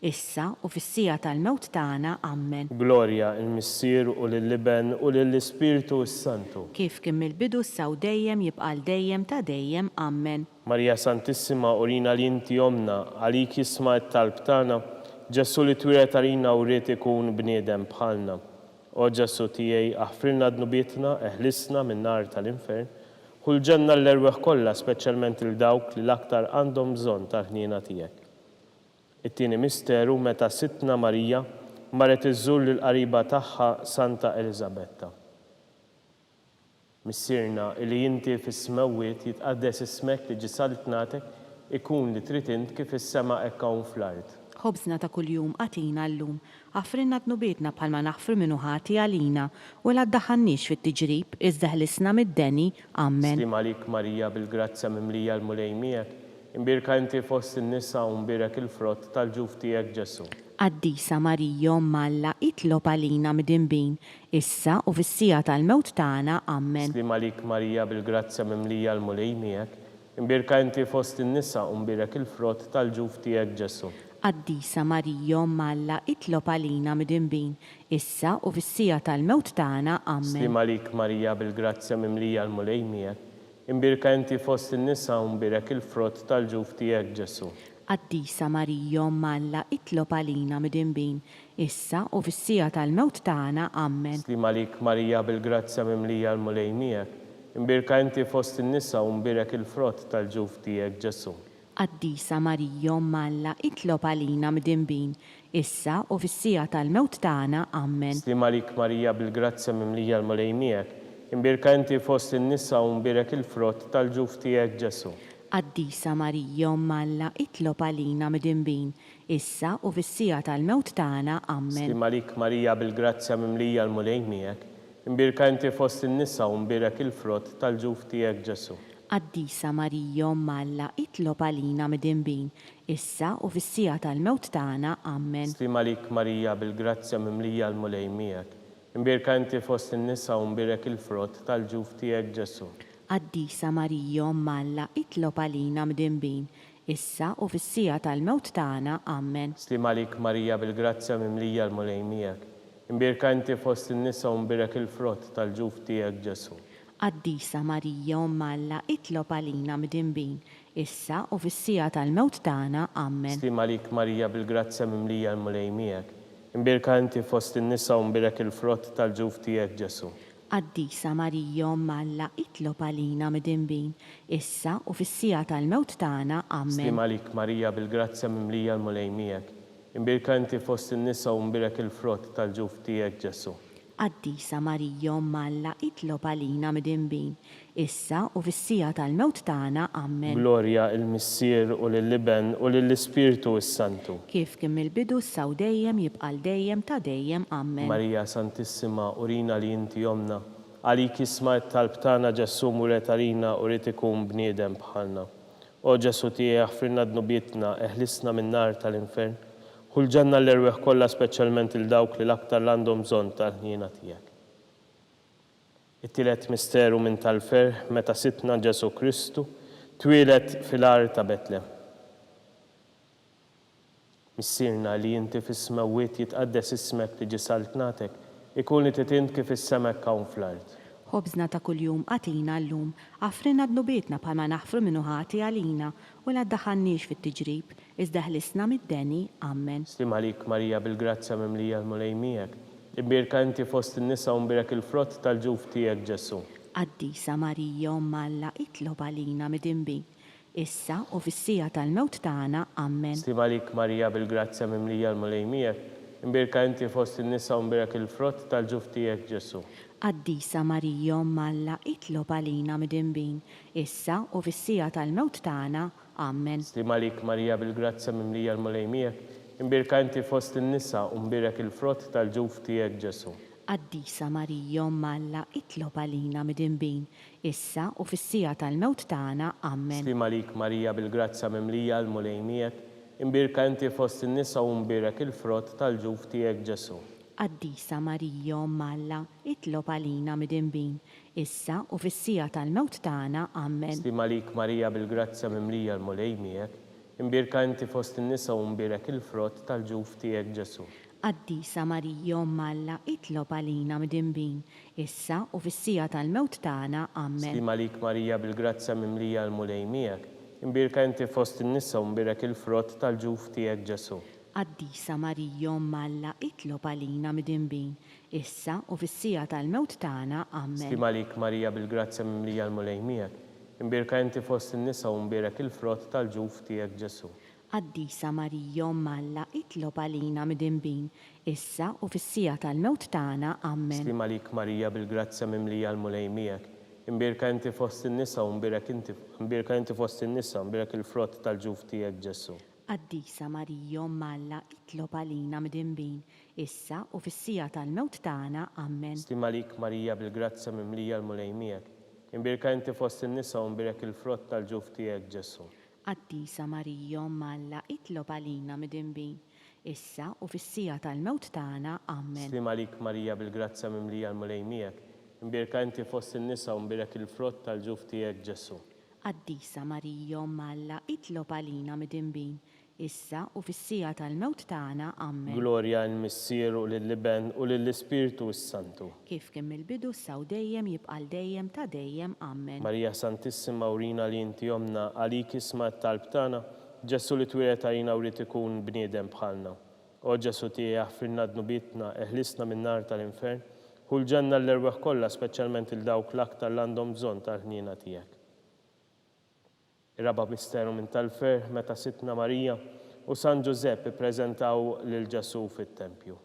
[SPEAKER 3] issa u fis-sija tal-mewt tagħna. Amen.
[SPEAKER 2] Glorja l-Missier u lill-Iben u lill-Ispiritu Santu.
[SPEAKER 3] Kif kien mill-bidu issa u dejjem jibqal dejjem ta' dejjem. Amen.
[SPEAKER 2] Marija Santissima, urina li inti omna, għalik jisma' t-talb tagħna, Ġesu li twiret għalina u rrid ikun bniedem bħalna. O Ġesu tiegħi aħfrilna dnubietna, eħlisna min-nar tal-infern, ħulġanna l-erweħ kollha speċjalment il dawk li l-aktar għandhom bżonn tal-ħniena tiegħek. It-tieni misteru meta Sittna Marija marret iżżur lill-qariba tagħha Santa Elisabetta. Missierna li inti fis-smewwiet jitqaddes ismek li ġi saltnatek ikun li trid int kif is-sema hekk hawn fl-art.
[SPEAKER 3] ħobżna ta' kuljum għatina llum, għafrinna d-nubietna bħalma naħfru minnu ħati għalina, u la ddaħannix fit-tiġrib, iżda ħlisna mid-deni, Amen.
[SPEAKER 2] Slim għalik Marija bil-grazzja mimlija l-mulej miegħek, imbirka inti fost in-nisa u mbirek il-frott tal-ġuf tiegħek Ġesu.
[SPEAKER 3] Qaddisa Marija Malla itlob għalina midinbin, issa u fis-sija tal-mewt tagħna, Amen.
[SPEAKER 2] Slim għalik Marija bil-grazzja mimlija l-mulej miegħek, imbirka inti fost in-nisa u mbirek il-frott tal-ġuf tiegħek Ġesu.
[SPEAKER 3] Qaddisa Marija Malla itlob għalina midinbin, issa u fis-sija tal-mewt tagħna, Amen.
[SPEAKER 2] Slim għalik Marija bil-grazzja mimlija l-mulej miegħek, imbirka inti fost in-nisa u mbirek il-frott tal-ġuf tiegħek Ġesu.
[SPEAKER 3] Qaddisa Marija Malla itlob għalina midinbin, issa u fis-sija tal-mewt tagħna, Amen.
[SPEAKER 2] Slim għalik Marija bil-grazzja mimlija l-mulej miegħek, imbirka inti fost in-nisa u mbirek il-frott tal-ġuf tiegħek Ġesu.
[SPEAKER 3] Qaddisa Marija Malla itlob għalina midinbin, issa u fis-sija tal-mewt tagħna, Amen.
[SPEAKER 2] Slim għalik Marija bil-grazzja mimlija l-mulej miegħek, imbirka inti fost in-nisa u mbirek il-frott tal-ġuf tiegħek Ġesu.
[SPEAKER 3] Qaddisa Marija Malla itlob għalina midinbin, issa u fis-sija tal-mewt tagħna, Amen.
[SPEAKER 2] Slim għalik Marija bil-grazzja mimlija l-mulej miegħek, imbirka inti fost in-nisa u mbirek il-frott tal-ġuf tiegħek Ġesu.
[SPEAKER 3] Qaddisa Marija Malla itlob għalina midinbin, issa u fis-sija tal-mewt tagħna, Amen.
[SPEAKER 2] Slim għalik Marija bil-grazzja mimlija l-mulej miegħek, imbirka inti fost in-nisa u mbirek il-frott tal-ġuf tiegħek Ġesu.
[SPEAKER 3] Qaddisa Marija Malla itlob għalina midinbin, issa u fis-sija tal-mewt tagħna, Amen.
[SPEAKER 2] Slim għalik Marija bil-grazzja mimlija l-mulej miegħek, imbirka inti fost in-nisa u mbirek il-frott tal-ġuf tiegħek Ġesu.
[SPEAKER 3] Qaddisa Marija Malla itlob għalina midinbin, issa u fis-sija tal-mewt tagħna, Amen.
[SPEAKER 2] Slim għalik Marija bil-grazzja mimlija l-mulej miegħek, imbirka inti fost in-nisa u mbirek il-frott tal-ġuf tiegħek Ġesu.
[SPEAKER 3] Qaddisa Marija Malla itlob għalina midinbin, issa u fis-sija tal-mewt tagħna, Amen.
[SPEAKER 2] Slim għalik Marija bil-grazzja mimlija l-mulej miegħek, imbirka inti fost in-nisa u mbirek il-frott tal-ġuf tiegħek Ġesu.
[SPEAKER 3] Qaddisa Marija Malla itlob għalina midinbin, issa u fis-sija tal-mewt tagħna, Amen.
[SPEAKER 2] Glorja il-Missier u lill-Liben u lill-Ispirtu s-Santu.
[SPEAKER 3] Kif kien mill-bidu s-saw dejjem jibqal dejjem ta' dejjem, Amen.
[SPEAKER 2] Marija Santissima, urina li inti jomna, għalik isma' talb tagħna Ġesu muret għalina u rid ikun bniedem bħalna. O Ġesu tiegħi ħfrinna dnubietna, eħlisna min-nar tal-infern, kull ġenna l-erweħ kollha speċjalment il-dawk li l-aktar għandhom bżonn tal-ħniena tiegħek. It-tielet misteru minn tal-fer meta sitna Ġesu Kristu twieled fil-ar ta' Betlem. Missirna li inti fis-smewwiet jitqaddes ismek li ġi saltnatek, ikun li titint kif is-semek hawn fl-art.
[SPEAKER 3] Ħobżna ta' kuljum għatina llum, għafrinna d-nubietna bħalma naħfru minnu ħati għalina, u la ddaħannix fit-tiġrib, iżda ħlisna mid-deni, Amen.
[SPEAKER 2] Slim għalik Marija bil-grazzja mimlija l-mulej miegħek, imbirka inti fost in-nisa u mbirek il-frott tal-ġuf tiegħek Ġesu.
[SPEAKER 3] Qaddisa Marija Malla itlob għalina midinbin, issa u fis-sija tal-mewt tagħna, Amen.
[SPEAKER 2] Slim għalik Marija bil-grazzja mimlija l-mulej miegħek, imbirka inti fost in-nisa u mbirek il-frott tal-ġuf tiegħek Ġesu.
[SPEAKER 3] Qaddisa Marija Malla itlob għalina midinbin, issa u fis-sija tal-mewt tagħna, Amen.
[SPEAKER 2] Slim għalik Marija bil-grazzja mimlija l-mulej miegħek, imbirka inti fost in-nisa u mbirek il-frott tal-ġuf tiegħek Ġesu.
[SPEAKER 3] Qaddisa Marija Malla itlob għalina midinbin, issa u fis-sija tal-mewt tagħna, Amen.
[SPEAKER 2] Slim għalik Marija bil-grazzja mimlija l-mulej miegħek, imbirka inti fost in-nisa u mbirek il-frott tal-ġuf tiegħek Ġesu.
[SPEAKER 3] Qaddisa Marija Malla itlob għalina midinbin, issa u fis-sija tal-mewt tagħna, Amen.
[SPEAKER 2] Slim għalik Marija bil-grazzja mimlija l-mulej miegħek, imbirka inti fost in-nisa u mbirek il-frott tal-ġuf tiegħek Ġesu.
[SPEAKER 3] Qaddisa Marija Malla itlob għalina midinbin, issa u fis-sija tal-mewt tagħna, Amen.
[SPEAKER 2] Slim għalik Marija bil-grazzja mimlija l-mulej miegħek, imbirka inti fost in-nisa u mbirek il-frott tal-ġuf tiegħek Ġesu.
[SPEAKER 3] Qaddisa Marija Malla itlob għalina midinbin, issa u fis-sija tal-mewt tagħna, Amen.
[SPEAKER 2] Slim għalik Marija bil-grazzja mimlija l-mulej miegħek, imbirka inti fost in-nisa u mbirek il-frott tal-ġuf tiegħek Ġesu.
[SPEAKER 3] Qaddisa Marija Malla itlob għalina midinbin, issa u fis-sija tal-mewt tagħna, Amen.
[SPEAKER 2] Slim għalik Marija bil-grazzja mimlija l-mulej miegħek, imbirka inti fost in-nisa u mbirek inti fost in-nisa mbirek il-frott tal-ġuf tiegħek Ġesu.
[SPEAKER 3] Qaddisa Marija Umm Alla, itlob għalina midinbin, issa u fis-sija tal-mewt tagħna. Amen.
[SPEAKER 2] Stima lik Marija bil-grazzja mimlija l-mulej miegħek. Imbirka inti fost in-nisa u mbirek il-frott tal-ġuf tiegħek Ġesu.
[SPEAKER 3] Qaddisa Marija Umm Alla, itlob għalina midinbin, issa u fis-sija tal-mewt tagħna. Amen.
[SPEAKER 2] Stima lik Marija bil-grazzja mimlija l-mulej miegħek. Imbirka inti fost in-nisa u mbirek il-frott tal-ġuf tiegħek Ġesu.
[SPEAKER 3] Qaddisa Marija Umm Alla, itlob għalina midinbin, issa u fis-sija tal-mewt tagħna. Amen.
[SPEAKER 2] Glorja l-Missier u lill-Liben u lill-Ispirtu s-Santu.
[SPEAKER 3] Kif kemm il-bidu saw dejjem jibqal dejjem ta' dejjem. Amen.
[SPEAKER 2] Marija Santissima urina li inti jomna għalik isma t-talb tagħna, Ġesu li twilet għalina urid ikun bniedem bħalna. O Ġesu tiegħi aħfirna dnubitna, eħlisna min-nar tal-infern, u l-ġenna l-erweħ kollha speċjalment il-dawk l-aktar l għandhom bżonn tal-ħniena tiegħek. Ir-raba' misteru minn tal-fer meta Sitna Marija u San Ġusepp ippreżentaw lil Ġesu fit-tempju.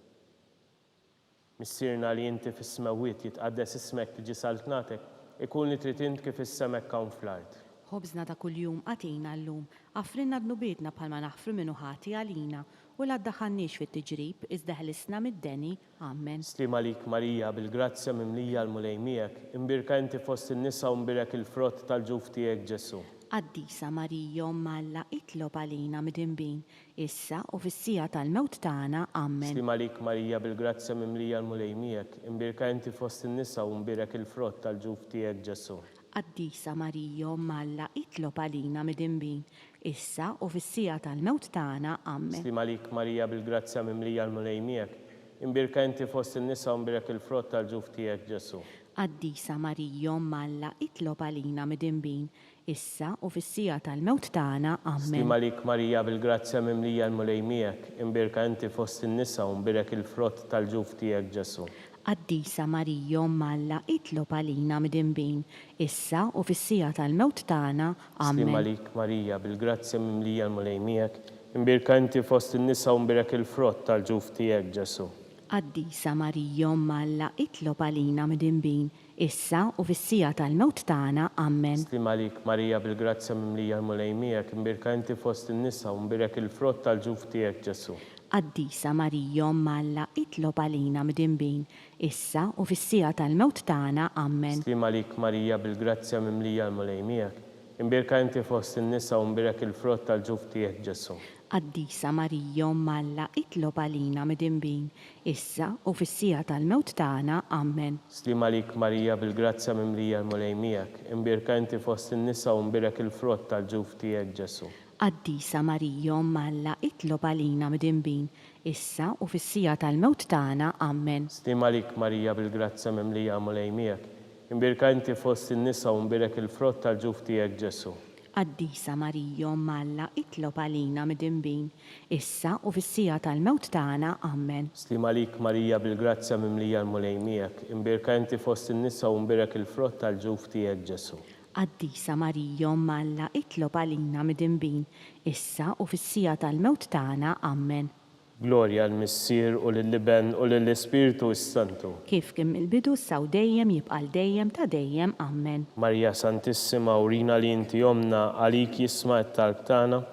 [SPEAKER 2] Missierna li inti fis-smewwiet jitqaddes ismek tiġi saltnatek, ikun li trid int kif is-semek hawn fl-art.
[SPEAKER 3] Ħobżna ta' kuljum għatina llum, għafrinna dnubietna bħalma naħfru minnu ħati għalina u la ddaħħalniex fit-tiġrib iżda ħlisna mid-deni. Amen.
[SPEAKER 2] Slima lik Marija bil-grazzja mimlija l-mulej miegħek, imbirka inti fost in-nisa u mbirek il-frott tal-ġuf tiegħek Ġesu.
[SPEAKER 3] Qaddisa Marija Umm Alla, itlob għalina midinbin, issa u fis-sija tal-mewt tagħna. Amen.
[SPEAKER 2] Slima lik Marija bil-grazzja mimlija l-mulej miegħek, imbirka inti fost in-nisa u mbirek il-frott tal-ġuf tiegħek Ġesu.
[SPEAKER 3] Qaddisa Marija Umm Alla, itlob għalina midinbin, issa u fis-sija tal-mewt tagħna. Amen.
[SPEAKER 2] Slima lik Marija bil-grazzja mimlija l-mulej miegħek, imbirka inti fost in-nisa u mbirek il-frott tal-ġuf tiegħek Ġesu.
[SPEAKER 3] Qaddisa Marija Umm Alla, itlob għalina midinbin, issa u fis-sija tal-mewt tagħna. Amen.
[SPEAKER 2] Slima lik Marija bil-grazzja mimlija l-mulej miegħek, imbirka inti fost in-nisa u mbirek il-frott tal-ġuf tiegħek Ġesu.
[SPEAKER 3] Qaddisa Marija Umm Alla, itlob għalina midinbin, issa u fis-sija tal-mewt tagħna.
[SPEAKER 2] Slima
[SPEAKER 3] Amen.
[SPEAKER 2] lik Marija bil-grazzja mimlija l-mulej miegħek, imbirka inti fost in-nisa u mbirek il-frott tal-ġuf tiegħek Ġesu.
[SPEAKER 3] Qaddisa Marija Umm Alla, itlob għalina midinbin, issa u fis-sija tal-mewt tagħna. Amen.
[SPEAKER 2] Slima lik Marija bil-grazzja mimlija l-mulej miegħek, imbirka inti fost in-nisa u mbirek il-frott tal-ġuf tiegħek Ġesu.
[SPEAKER 3] Qaddisa Marija Umm Alla, itlob għalina midinbin, issa u fis-sija tal-mewt tagħna. Amen.
[SPEAKER 2] Slima lik Marija bil-grazzja mimlija l-mulej miegħek, imbirka inti fost in-nisa u mbirek il-frott tal-ġuf tiegħek Ġesu.
[SPEAKER 3] Qaddisa Marija Umm Alla, itlob għalina midinbin, issa u fis-sija tal-mewt tagħna. Amen.
[SPEAKER 2] Slima lik Marija bil-grazzja mimlija l-mulej miegħek, imbirka inti fost in-nisa u mbirek il-frott tal-ġuf tiegħek Ġesu.
[SPEAKER 3] Qaddisa Marija Umm Alla, itlob għalina midinbin, issa u fis-sija tal-mewt tagħna. Amen.
[SPEAKER 2] Slima lik Marija bil-grazzja mimlija l-mulej miegħek, imbirka inti fost in-nisa u mbirek il-frott tal-ġuf tiegħek Ġesu.
[SPEAKER 3] Qaddisa Marija Umm Alla, itlob għalina midinbin, issa u fis-sija tal-mewt tagħna. Amen.
[SPEAKER 2] Slima lik Marija bil-grazzja mimlija l-mulej miegħek, imbirka inti fost in-nisa u mbirek il-frott tal-ġuf tiegħek Ġesu.
[SPEAKER 3] Qaddisa Marija Umm Alla, itlob għalina midinbin, issa u fis-sija tal-mewt tagħna. Amen.
[SPEAKER 2] Glorja l-Missier u lill-Liben u lill-Ispirtu s-Santu.
[SPEAKER 3] Kif kemm il-bidu saw dejjem jibqal dejjem ta' dejjem. Amen.
[SPEAKER 2] Marija Santissima urina li inti jomna għalik jisma' t-talb tagħna,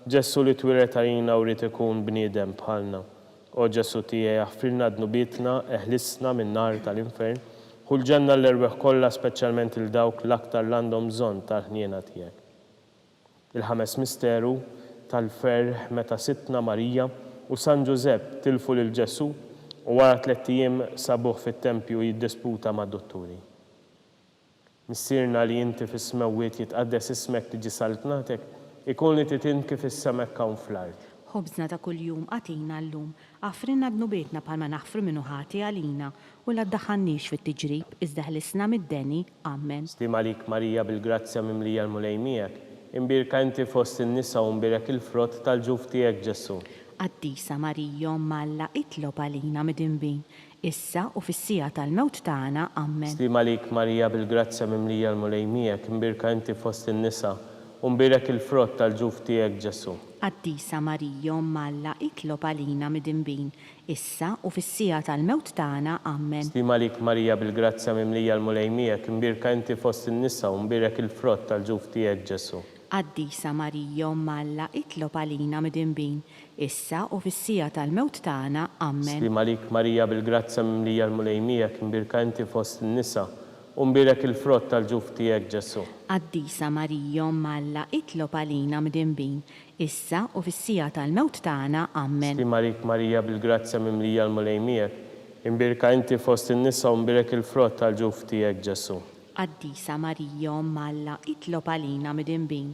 [SPEAKER 2] Ġesu li twilet għalina urid ikun bniedem bħalna. O Ġesu tiegħi aħfirna dnubitna, eħlisna min-nar tal-infern, u l-ġenna l-erweħ kollha speċjalment il-dawk l-aktar l għandhom bżonn tal-ħniena tiegħek. Il-ħames misteru tal-ferħ meta Sitna Marija u San Ġusepp tilfu lil Ġesu u wara 3 ijiem sabuh fit-tempju jiddisputa mad-dotturi. Missierna li inti fis-smewwiet jitqaddes ismek tiġi saltnatek, ikun li titint kif is-semek hawn fl-art.
[SPEAKER 3] Ħobżna ta' kuljum għatina llum, għafrinna dnubietna bħalma naħfru minnu ħati għalina u la ddaħħalniex fit-tiġrib iżda ħlisna mid-deni. Amen.
[SPEAKER 2] Slima lik Marija bil-grazzja mimlija l-mulej miegħek, imbirka inti fost in-nisa u mbirek il-frott tal-ġuf tiegħek Ġesu.
[SPEAKER 3] Qaddisa Marija Umm Alla, itlob għalina midinbin, issa u fis-sija tal-mewt tagħna. Amen.
[SPEAKER 2] Slima lik Marija bil-grazzja mimlija l-mulej miegħek, imbirka inti fost in-nisa u mbirek il-frott tal-ġuf tiegħek Ġesu.
[SPEAKER 3] Qaddisa Marija Umm Alla, itlob għalina midinbin, issa u fis-sija tal-mewt tagħna. Amen.
[SPEAKER 2] Slima lik Marija bil-grazzja mimlija l-mulej miegħek, imbirka inti fost in-nisa u mbirek il-frott tal-ġuf tiegħek Ġesu.
[SPEAKER 3] Qaddisa Marija Omma Alla, itlob għalina midinbin, issa u fis-sija tal-mewt tagħna. Amen.
[SPEAKER 2] Slim għalik Marija bil-grazza mimlija l-mulejmijek, imbirka inti fost in-nisa, u mbirek il-frott tal-ġuf tiegħek Ġesu.
[SPEAKER 3] Qaddisa Marija Omma Alla, itlob għalina midinbin, issa u fis-sija tal-mewt tagħna. Amen.
[SPEAKER 2] Slim għalik Marija bil-grazza mimlija l-mulejmijek, imbirka inti fost in-nisa, u mbirek il-frott tal-ġuf tiegħek Ġesu.
[SPEAKER 3] Qaddisa Marija Omma Alla, itlob għalina midinbin,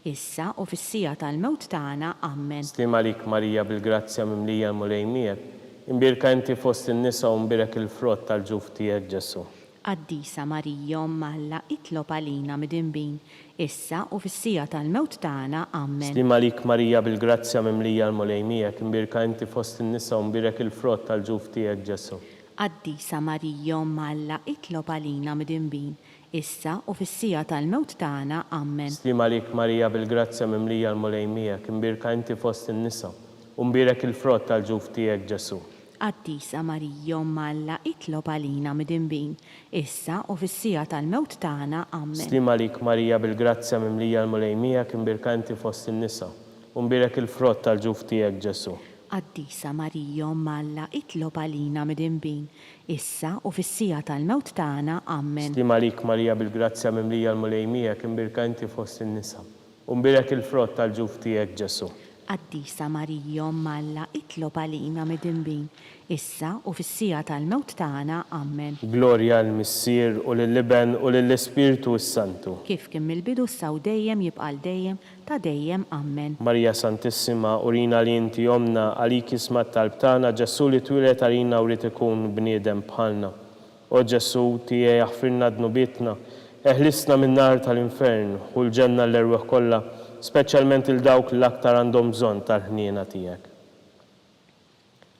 [SPEAKER 3] issa u fis-sija tal-mewt tagħna. Amen.
[SPEAKER 2] Slim għalik Marija bil-grazza mimlija l-mulejmijek, imbirka inti fost in-nisa, u mbirek il-frott tal-ġuf tiegħek Ġesu.
[SPEAKER 3] Qaddisa Marija Omma Alla, itlob għalina midinbin, issa u fis-sija tal-mewt tagħna. Amen.
[SPEAKER 2] Slim għalik Marija bil-grazza mimlija l-mulejmijek, imbirka inti fost in-nisa, u mbirek il-frott tal-ġuf tiegħek Ġesu.
[SPEAKER 3] Qaddisa Marija Omma Alla, itlob għalina midinbin, issa u fis-sija tal-mewt tagħna. Amen.
[SPEAKER 2] Slim għalik Marija bil-grazza mimlija l-mulejmijek, imbirka inti fost in-nisa, u mbirek il-frott tal-ġuf tiegħek Ġesu.
[SPEAKER 3] Qaddisa Marija Omma Alla, itlob għalina midinbin, issa u fis-sija tal-mewt tagħna. Amen.
[SPEAKER 2] Slim għalik Marija bil-grazza mimlija l-mulejmijek, imbirka inti fost in-nisa, u mbirek il-frott tal-ġuf tiegħek Ġesu.
[SPEAKER 3] Qaddisa Marija Omma Alla, itlob għalina midinbin, issa u fis-sija tal-mewt tagħna. Amen.
[SPEAKER 2] Slim għalik Marija bil-grazza mimlija l-mulejmijek, imbirka inti fost in-nisa, u mbirek il-frott tal-ġuf tiegħek Ġesu.
[SPEAKER 3] Qaddisa Marija Omma Alla, itlob għalina midinbin, issa u fis-sija tal-mewt tagħna. Amen.
[SPEAKER 2] Glorja l-Missier u lill-Iben u lill-Ispirtu s-Santu.
[SPEAKER 3] Kif kien mill-bidu issa u dejjem jibqa' dejjem ta' dejjem. Amen.
[SPEAKER 2] Marija Santissima, urina li inti omna għalik ismat tal-btana, Ġesu li twilet għalina u rrit ikun bniedem bħalna. O Ġesu, tijie jaħfirna dnubietna, eħlisna minn nar tal-infern u l-ġenna l-erweħ kollha, speċjalment il-dawk l-aktar għandhom bżonn tal-ħniena tiegħek.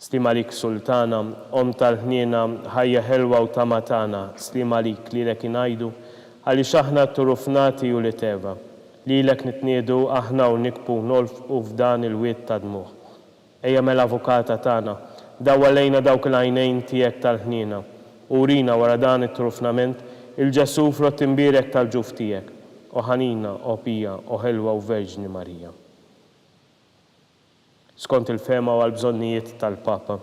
[SPEAKER 2] Slim għalik Sultana, om tal-ħniena ħajja ħelwa u tamatana, slim għalik li lek inajdu, għalli xaħna turufnati u li teva, li lek nitniedu aħna u nikpu nolfqu f'dan il-wiet ta' dmuħ. Ejja mel-avukata tana, daw għalejna dawk l-għajnejn tiegħek tal-ħniena, u rina wara dan it-trufnament il-Ġesu frott imbirek tal-ġuf tiegħek, o ħanina, o pija, o ħelwa u Verġni Marija. Skont il-fema u għal-bżonnijiet tal-Papa,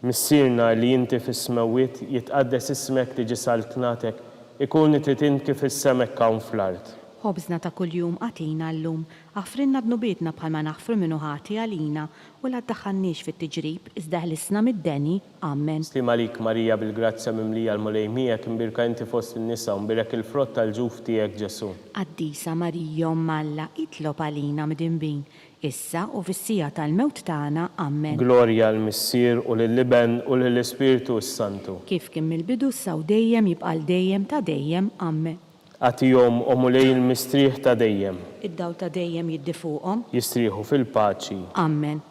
[SPEAKER 2] missirna li jinti fis-smewiet jitqaddes ismek li ġisaltnatek, ikun nitritint kif is-semek kawn fl-art.
[SPEAKER 3] Ħobżna ta' kuljum għatina l-lum, għafrinna dnubietna bħalma naħfru minnu ħati għalina, u la ddaħħalniex fit-tiġrib, iżda ħlisna mid-deni. Amen.
[SPEAKER 2] Slim għalik Marija bil-grazzja mimlija l-mulejmijek, imbirka inti fost in-nisa, imbirek il-frott tal-ġuf tiegħek Ġesu.
[SPEAKER 3] Qaddisa Marija Omma Alla, itlob għalina midinbin, issa u fis-sija tal-mewt tagħna. Amen.
[SPEAKER 2] Glorja l-Missier u lill-Iben u lill-Ispirtu s-Santu.
[SPEAKER 3] Kif kien mill-bidu issa u dejjem jibqa' dejjem ta' dejjem. Amen.
[SPEAKER 2] Għatijom u mulej il-mistriħ ta' dejjem.
[SPEAKER 3] Id-daw ta' dejjem jiddifuqhom.
[SPEAKER 2] Jistriħu fil-paċi.
[SPEAKER 3] Amen.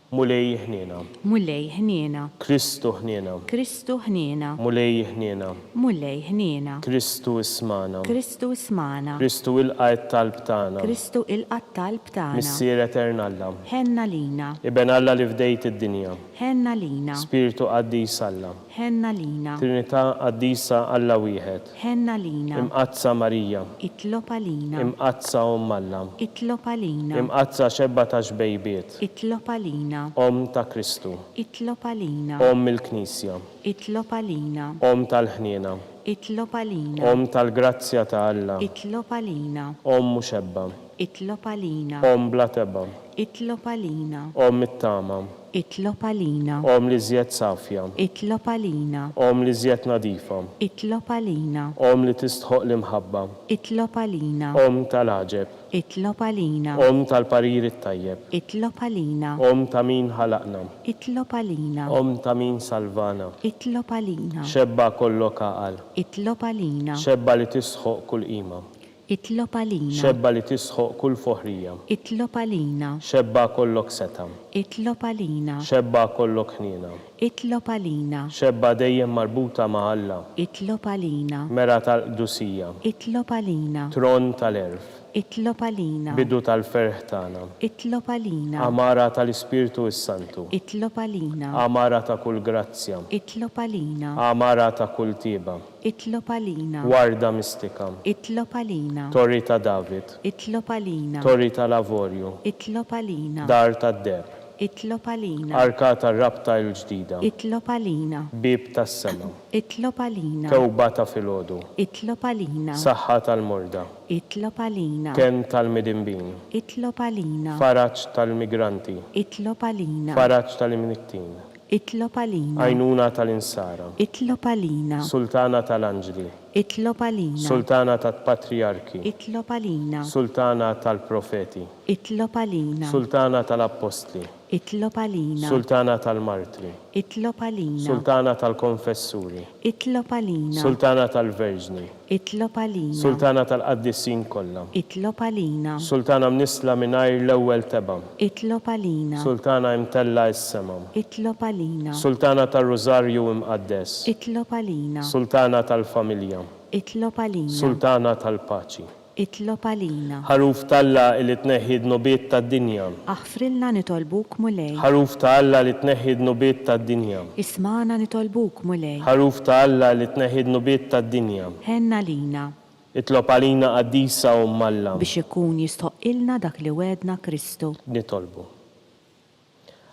[SPEAKER 2] Mulej ħniena.
[SPEAKER 3] Mulej ħniena.
[SPEAKER 2] Kristu ħniena.
[SPEAKER 3] Kristu ħniena.
[SPEAKER 2] Mulej ħniena.
[SPEAKER 3] Mulej ħniena.
[SPEAKER 2] Kristu ismana.
[SPEAKER 3] Kristu ismana.
[SPEAKER 2] Kristu il-qajt tal-btana.
[SPEAKER 3] Kristu il-qatt tal-btana.
[SPEAKER 2] Missier eternalla.
[SPEAKER 3] Ħenna lina.
[SPEAKER 2] Iben Alla li fdejt id-dinja.
[SPEAKER 3] Ħenna lina.
[SPEAKER 2] Spiritu qaddis Alla.
[SPEAKER 3] Ħenna lina.
[SPEAKER 2] Trinità qaddisa Alla wieħed.
[SPEAKER 3] Ħenna lina.
[SPEAKER 2] Imqazza Marija.
[SPEAKER 3] Itlob għalina.
[SPEAKER 2] Imqazza Alla.
[SPEAKER 3] Itlob għalina.
[SPEAKER 2] Imqazza xebba ta' xbejbiet.
[SPEAKER 3] Itlob għalina.
[SPEAKER 2] Om ta' Kristu.
[SPEAKER 3] Itlob għalina.
[SPEAKER 2] Om il-Knisja.
[SPEAKER 3] Itlob għalina.
[SPEAKER 2] Om tal-ħniena.
[SPEAKER 3] Itlob għalina.
[SPEAKER 2] Om tal-grazzja ta' Alla.
[SPEAKER 3] Itlob għalina.
[SPEAKER 2] Om muxebba.
[SPEAKER 3] Itlob għalina.
[SPEAKER 2] Om bla tebba.
[SPEAKER 3] Itlob għalina.
[SPEAKER 2] Om it-tama.
[SPEAKER 3] Itlob għalina.
[SPEAKER 2] Om li zjed safja.
[SPEAKER 3] Itlob għalina.
[SPEAKER 2] Om li zjed nadifa.
[SPEAKER 3] Itlob għalina.
[SPEAKER 2] Om li tistħoq l-imħabba.
[SPEAKER 3] Itlob għalina.
[SPEAKER 2] Om tal-ħaġeb.
[SPEAKER 3] Itlob għalina.
[SPEAKER 2] Om tal-parir it-tajjeb.
[SPEAKER 3] Itlob għalina.
[SPEAKER 2] Om ta' min ħalaqna.
[SPEAKER 3] Itlob għalina.
[SPEAKER 2] Om ta' min salvana.
[SPEAKER 3] Itlob għalina.
[SPEAKER 2] Xebba kollok għal.
[SPEAKER 3] Itlob għalina.
[SPEAKER 2] Xebba li tisħoq kull qima.
[SPEAKER 3] Itlob għalina.
[SPEAKER 2] Xebba li tisħoq kull foħrija.
[SPEAKER 3] Itlob għalina.
[SPEAKER 2] Xebba kollok seta.
[SPEAKER 3] Itlob għalina.
[SPEAKER 2] Xebba kollok ħnina.
[SPEAKER 3] Itlob għalina.
[SPEAKER 2] Xebba dejjem marbuta ma' Alla.
[SPEAKER 3] Itlob għalina.
[SPEAKER 2] Mera tal-qdusija.
[SPEAKER 3] Itlob għalina.
[SPEAKER 2] Tron tal-erf.
[SPEAKER 3] Itlob għalina.
[SPEAKER 2] bidu tal-ferħ tagħna,
[SPEAKER 3] Itlob għalina.
[SPEAKER 2] amara tal-Ispirtu Santu,
[SPEAKER 3] Itlob għalina.
[SPEAKER 2] amara ta' kull grazzja,
[SPEAKER 3] Itlob għalina.
[SPEAKER 2] amara ta' kull tieba,
[SPEAKER 3] Itlob għalina.
[SPEAKER 2] warda mistika,
[SPEAKER 3] Itlob għalina.
[SPEAKER 2] torri ta' David,
[SPEAKER 3] Itlob għalina.
[SPEAKER 2] torri ta' Lavorju,
[SPEAKER 3] Itlob għalina.
[SPEAKER 2] dar ta' Deb,
[SPEAKER 3] Itlob għalina.
[SPEAKER 2] arka ta' rabta l-ġdida,
[SPEAKER 3] Itlob għalina.
[SPEAKER 2] bib tas sema,
[SPEAKER 3] Itlob għalina.
[SPEAKER 2] kewba ta' filgħodu,
[SPEAKER 3] Itlob għalina.
[SPEAKER 2] saħħa tal-morda,
[SPEAKER 3] Itlob għalina.
[SPEAKER 2] ken tal-midimbin,
[SPEAKER 3] Itlob għalina.
[SPEAKER 2] faraġġ tal-migranti,
[SPEAKER 3] Itlob għalina.
[SPEAKER 2] faraġġ tal-imnittin,
[SPEAKER 3] Itlob għalina.
[SPEAKER 2] għajnuna tal-insara,
[SPEAKER 3] Itlob għalina.
[SPEAKER 2] sultana tal-anġli,
[SPEAKER 3] Itlob għalina.
[SPEAKER 2] sultana tal-patriarki,
[SPEAKER 3] Itlob għalina.
[SPEAKER 2] sultana tal-profeti,
[SPEAKER 3] Itlob għalina.
[SPEAKER 2] sultana tal-apostli,
[SPEAKER 3] Itlob għalina.
[SPEAKER 2] sultana tal-martri,
[SPEAKER 3] Itlob għalina.
[SPEAKER 2] sultana tal-konfessuri,
[SPEAKER 3] Itlob għalina.
[SPEAKER 2] sultana tal-verġni,
[SPEAKER 3] Itlob għalina.
[SPEAKER 2] sultana tal-qaddissin kollha,
[SPEAKER 3] Itlob għalina.
[SPEAKER 2] sultana mnisla mingħajr l-ewwel teba,
[SPEAKER 3] Itlob għalina.
[SPEAKER 2] sultana imtella s-sema,
[SPEAKER 3] Itlob għalina.
[SPEAKER 2] sultana tal-Rożarju imqaddes,
[SPEAKER 3] Itlob għalina.
[SPEAKER 2] sultana tal-familja,
[SPEAKER 3] Itlob għalina.
[SPEAKER 2] sultana tal-paċi.
[SPEAKER 3] Itlob għalina.
[SPEAKER 2] Ħaruf ta' Alla li tneħħid nobiet tad-dinja,
[SPEAKER 3] Aħfrilna nitolbuk mulej.
[SPEAKER 2] ħaruf ta' Alla li tneħħid nobiet tad-dinja,
[SPEAKER 3] Ismana nitolbuk mulej.
[SPEAKER 2] ħaruf ta' Alla li tneħħid nobiet tad-dinja,
[SPEAKER 3] Henna lina
[SPEAKER 2] itlob għalina qaddisa u Alla
[SPEAKER 3] biex ikun jistoqilna dak li wedna Kristu.
[SPEAKER 2] nitolbu.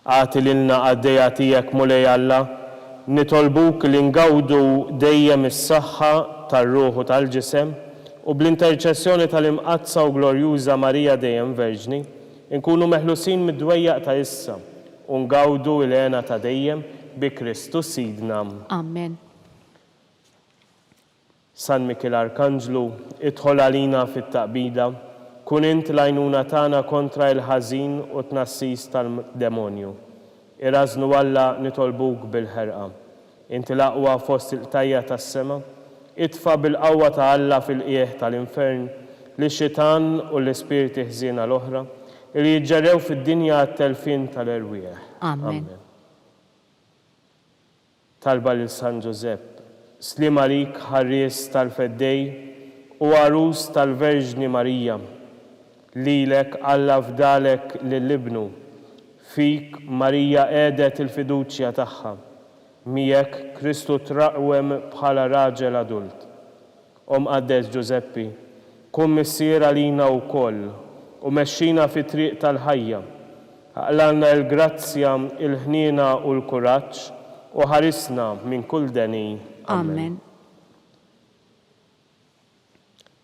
[SPEAKER 2] Għati lilna għaddeja tiegħek mulej Alla, nitolbuk li ngawdu dejjem is-saħħa tar-ruħu tal-ġisem u bl-interċessjoni tal-imqazza u glorjuża Marija dejjem Verġni, nkunu meħlusin mid-dwejjaq ta' issa u ngawdu il-għena ta' dejjem bi Kristus Sidna.
[SPEAKER 3] Amen.
[SPEAKER 2] San Mikil Arkanġlu, idħol għalina fit-taqbida, kun int l-għajnuna tagħna kontra il-ħażin u tnassis tal-demonju. Irażnu Alla nitolbuk bil-ħerqa. Inti l-aqwa fost il-tajja tas-sema, itfa bil-qawwa ta' Alla fil-qieħ tal-infern li xitan u l-ispirti ħżiena l-oħra li jiġġarrew fid-dinja għat-telfin tal-erwieħ.
[SPEAKER 3] Amen.
[SPEAKER 2] Talba lil San Giuseppe, slim għalik ħarries tal-feddej u għarus tal-Verġni Marija, lilek Alla fdalek lill-ibnu, fik Marija għedet il-fiduċja tagħha. Mijek Kristu traqwem bħala raġel adult. Qaddes Giuseppi, kun missier għalina wkoll u mexxina fi triq tal-ħajja. Aqlanna l-grazzja, il-ħniena u l-kuraġġ u ħarisna minn kull deni.
[SPEAKER 3] Amen.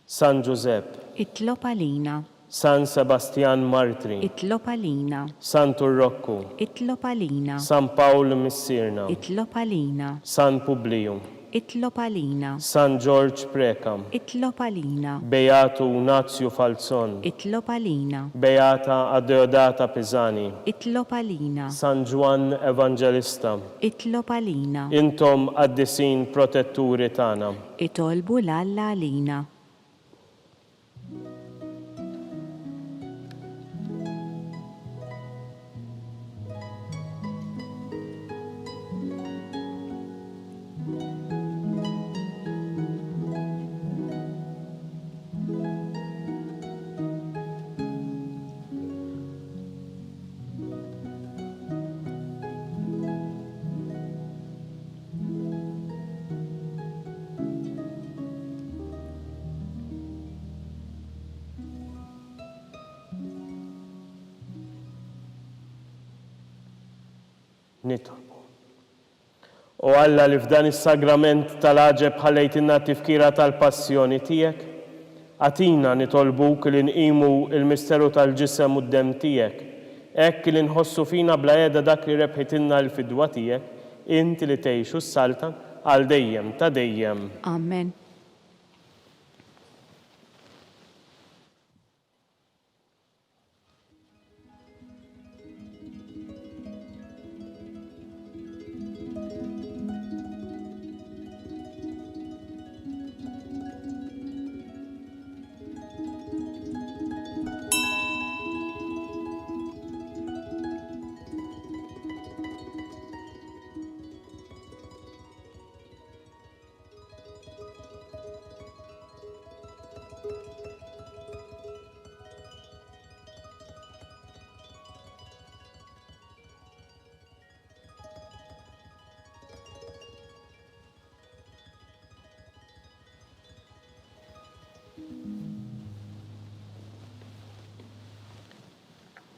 [SPEAKER 2] San Giuseppe,
[SPEAKER 3] Itlob għalina.
[SPEAKER 2] San Sebastian Martri,
[SPEAKER 3] Itlob għalina.
[SPEAKER 2] San Turrokku,
[SPEAKER 3] Itlob għalina.
[SPEAKER 2] San Pawl Missirna,
[SPEAKER 3] Itlob għalina.
[SPEAKER 2] San Publiu,
[SPEAKER 3] Itlob għalina.
[SPEAKER 2] San George Preka,
[SPEAKER 3] Itlob għalina.
[SPEAKER 2] Beatu Nazio Falzon,
[SPEAKER 3] Itlob għalina.
[SPEAKER 2] Beata Adeodata Pisani,
[SPEAKER 3] Itlob għalina.
[SPEAKER 2] San Juan Evangelista,
[SPEAKER 3] Itlob għalina.
[SPEAKER 2] intom qaddisin protetturi tagħna.
[SPEAKER 3] Itolbu l-Alla għalina.
[SPEAKER 2] Nitolbu. U Alla li f'dan is-sagrament tal-aġeb ħallejtinna tifkira tal-passjoni tiegħek, għatina nitolbuk li nqimu il-misteru tal-ġisem u d-dem tiegħek, hekk li nħossu fina bla qiegħda dak li rebħitilna l-fidwa tiegħek, inti li tgħixu s-salta għal dejjem ta' dejjem.
[SPEAKER 3] Amen.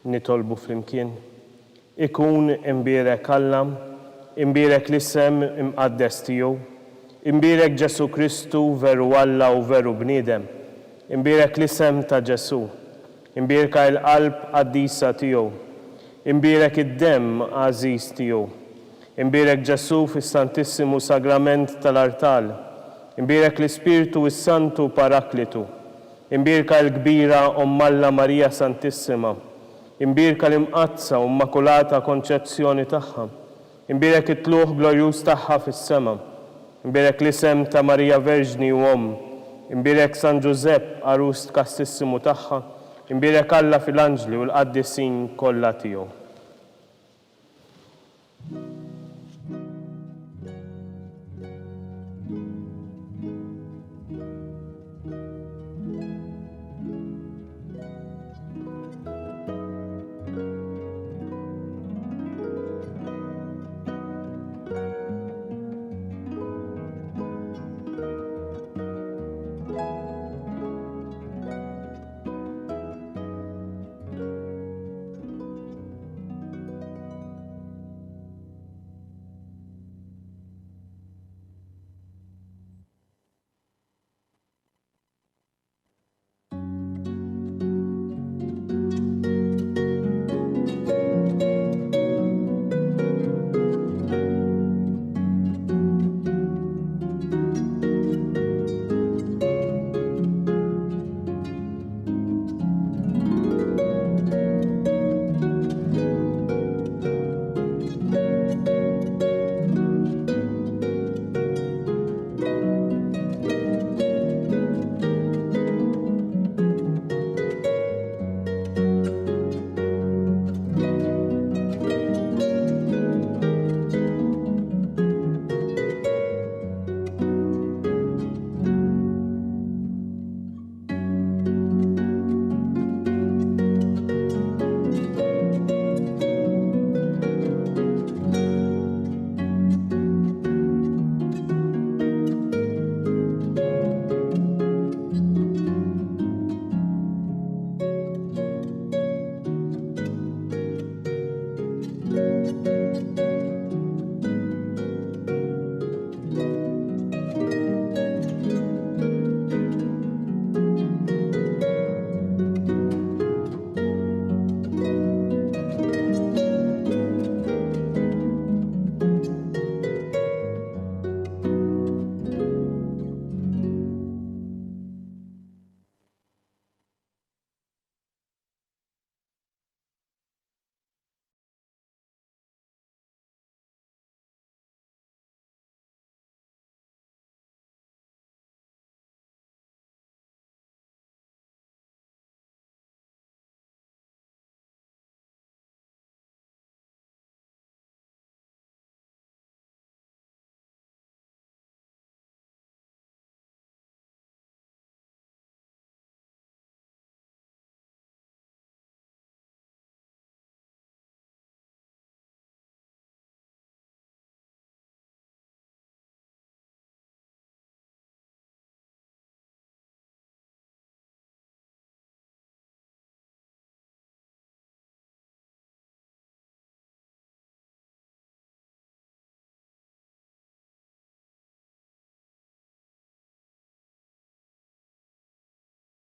[SPEAKER 2] Nitolbu flimkien. Ikun imbierek Alla, imbierek l-isem imqaddes tiegħu, imbierek Ġesu Kristu veru Alla u veru bniedem, imbierek l-isem ta' Ġesu, imbierka l-qalb qaddisa tiegħu, imbierek id-demm għażiż tiegħu, imbierek Ġesu fis-Santissimu Sagrament tal-Artal, imbierek l-Ispirtu s-Santu Paraklitu, imbierka l-kbira Alla Marija Santissima, imbierka l-imqazza u immakulata konċezzjoni tagħha, imbierek it-tluħ glorjuż tagħha fis-sema, imbierek l-isem ta' Marija Verġni u imbierek San Giusepp Arust Kastissimu tagħha, imbierek Alla fil-Anġli u l-qaddisin kollha tiegħu.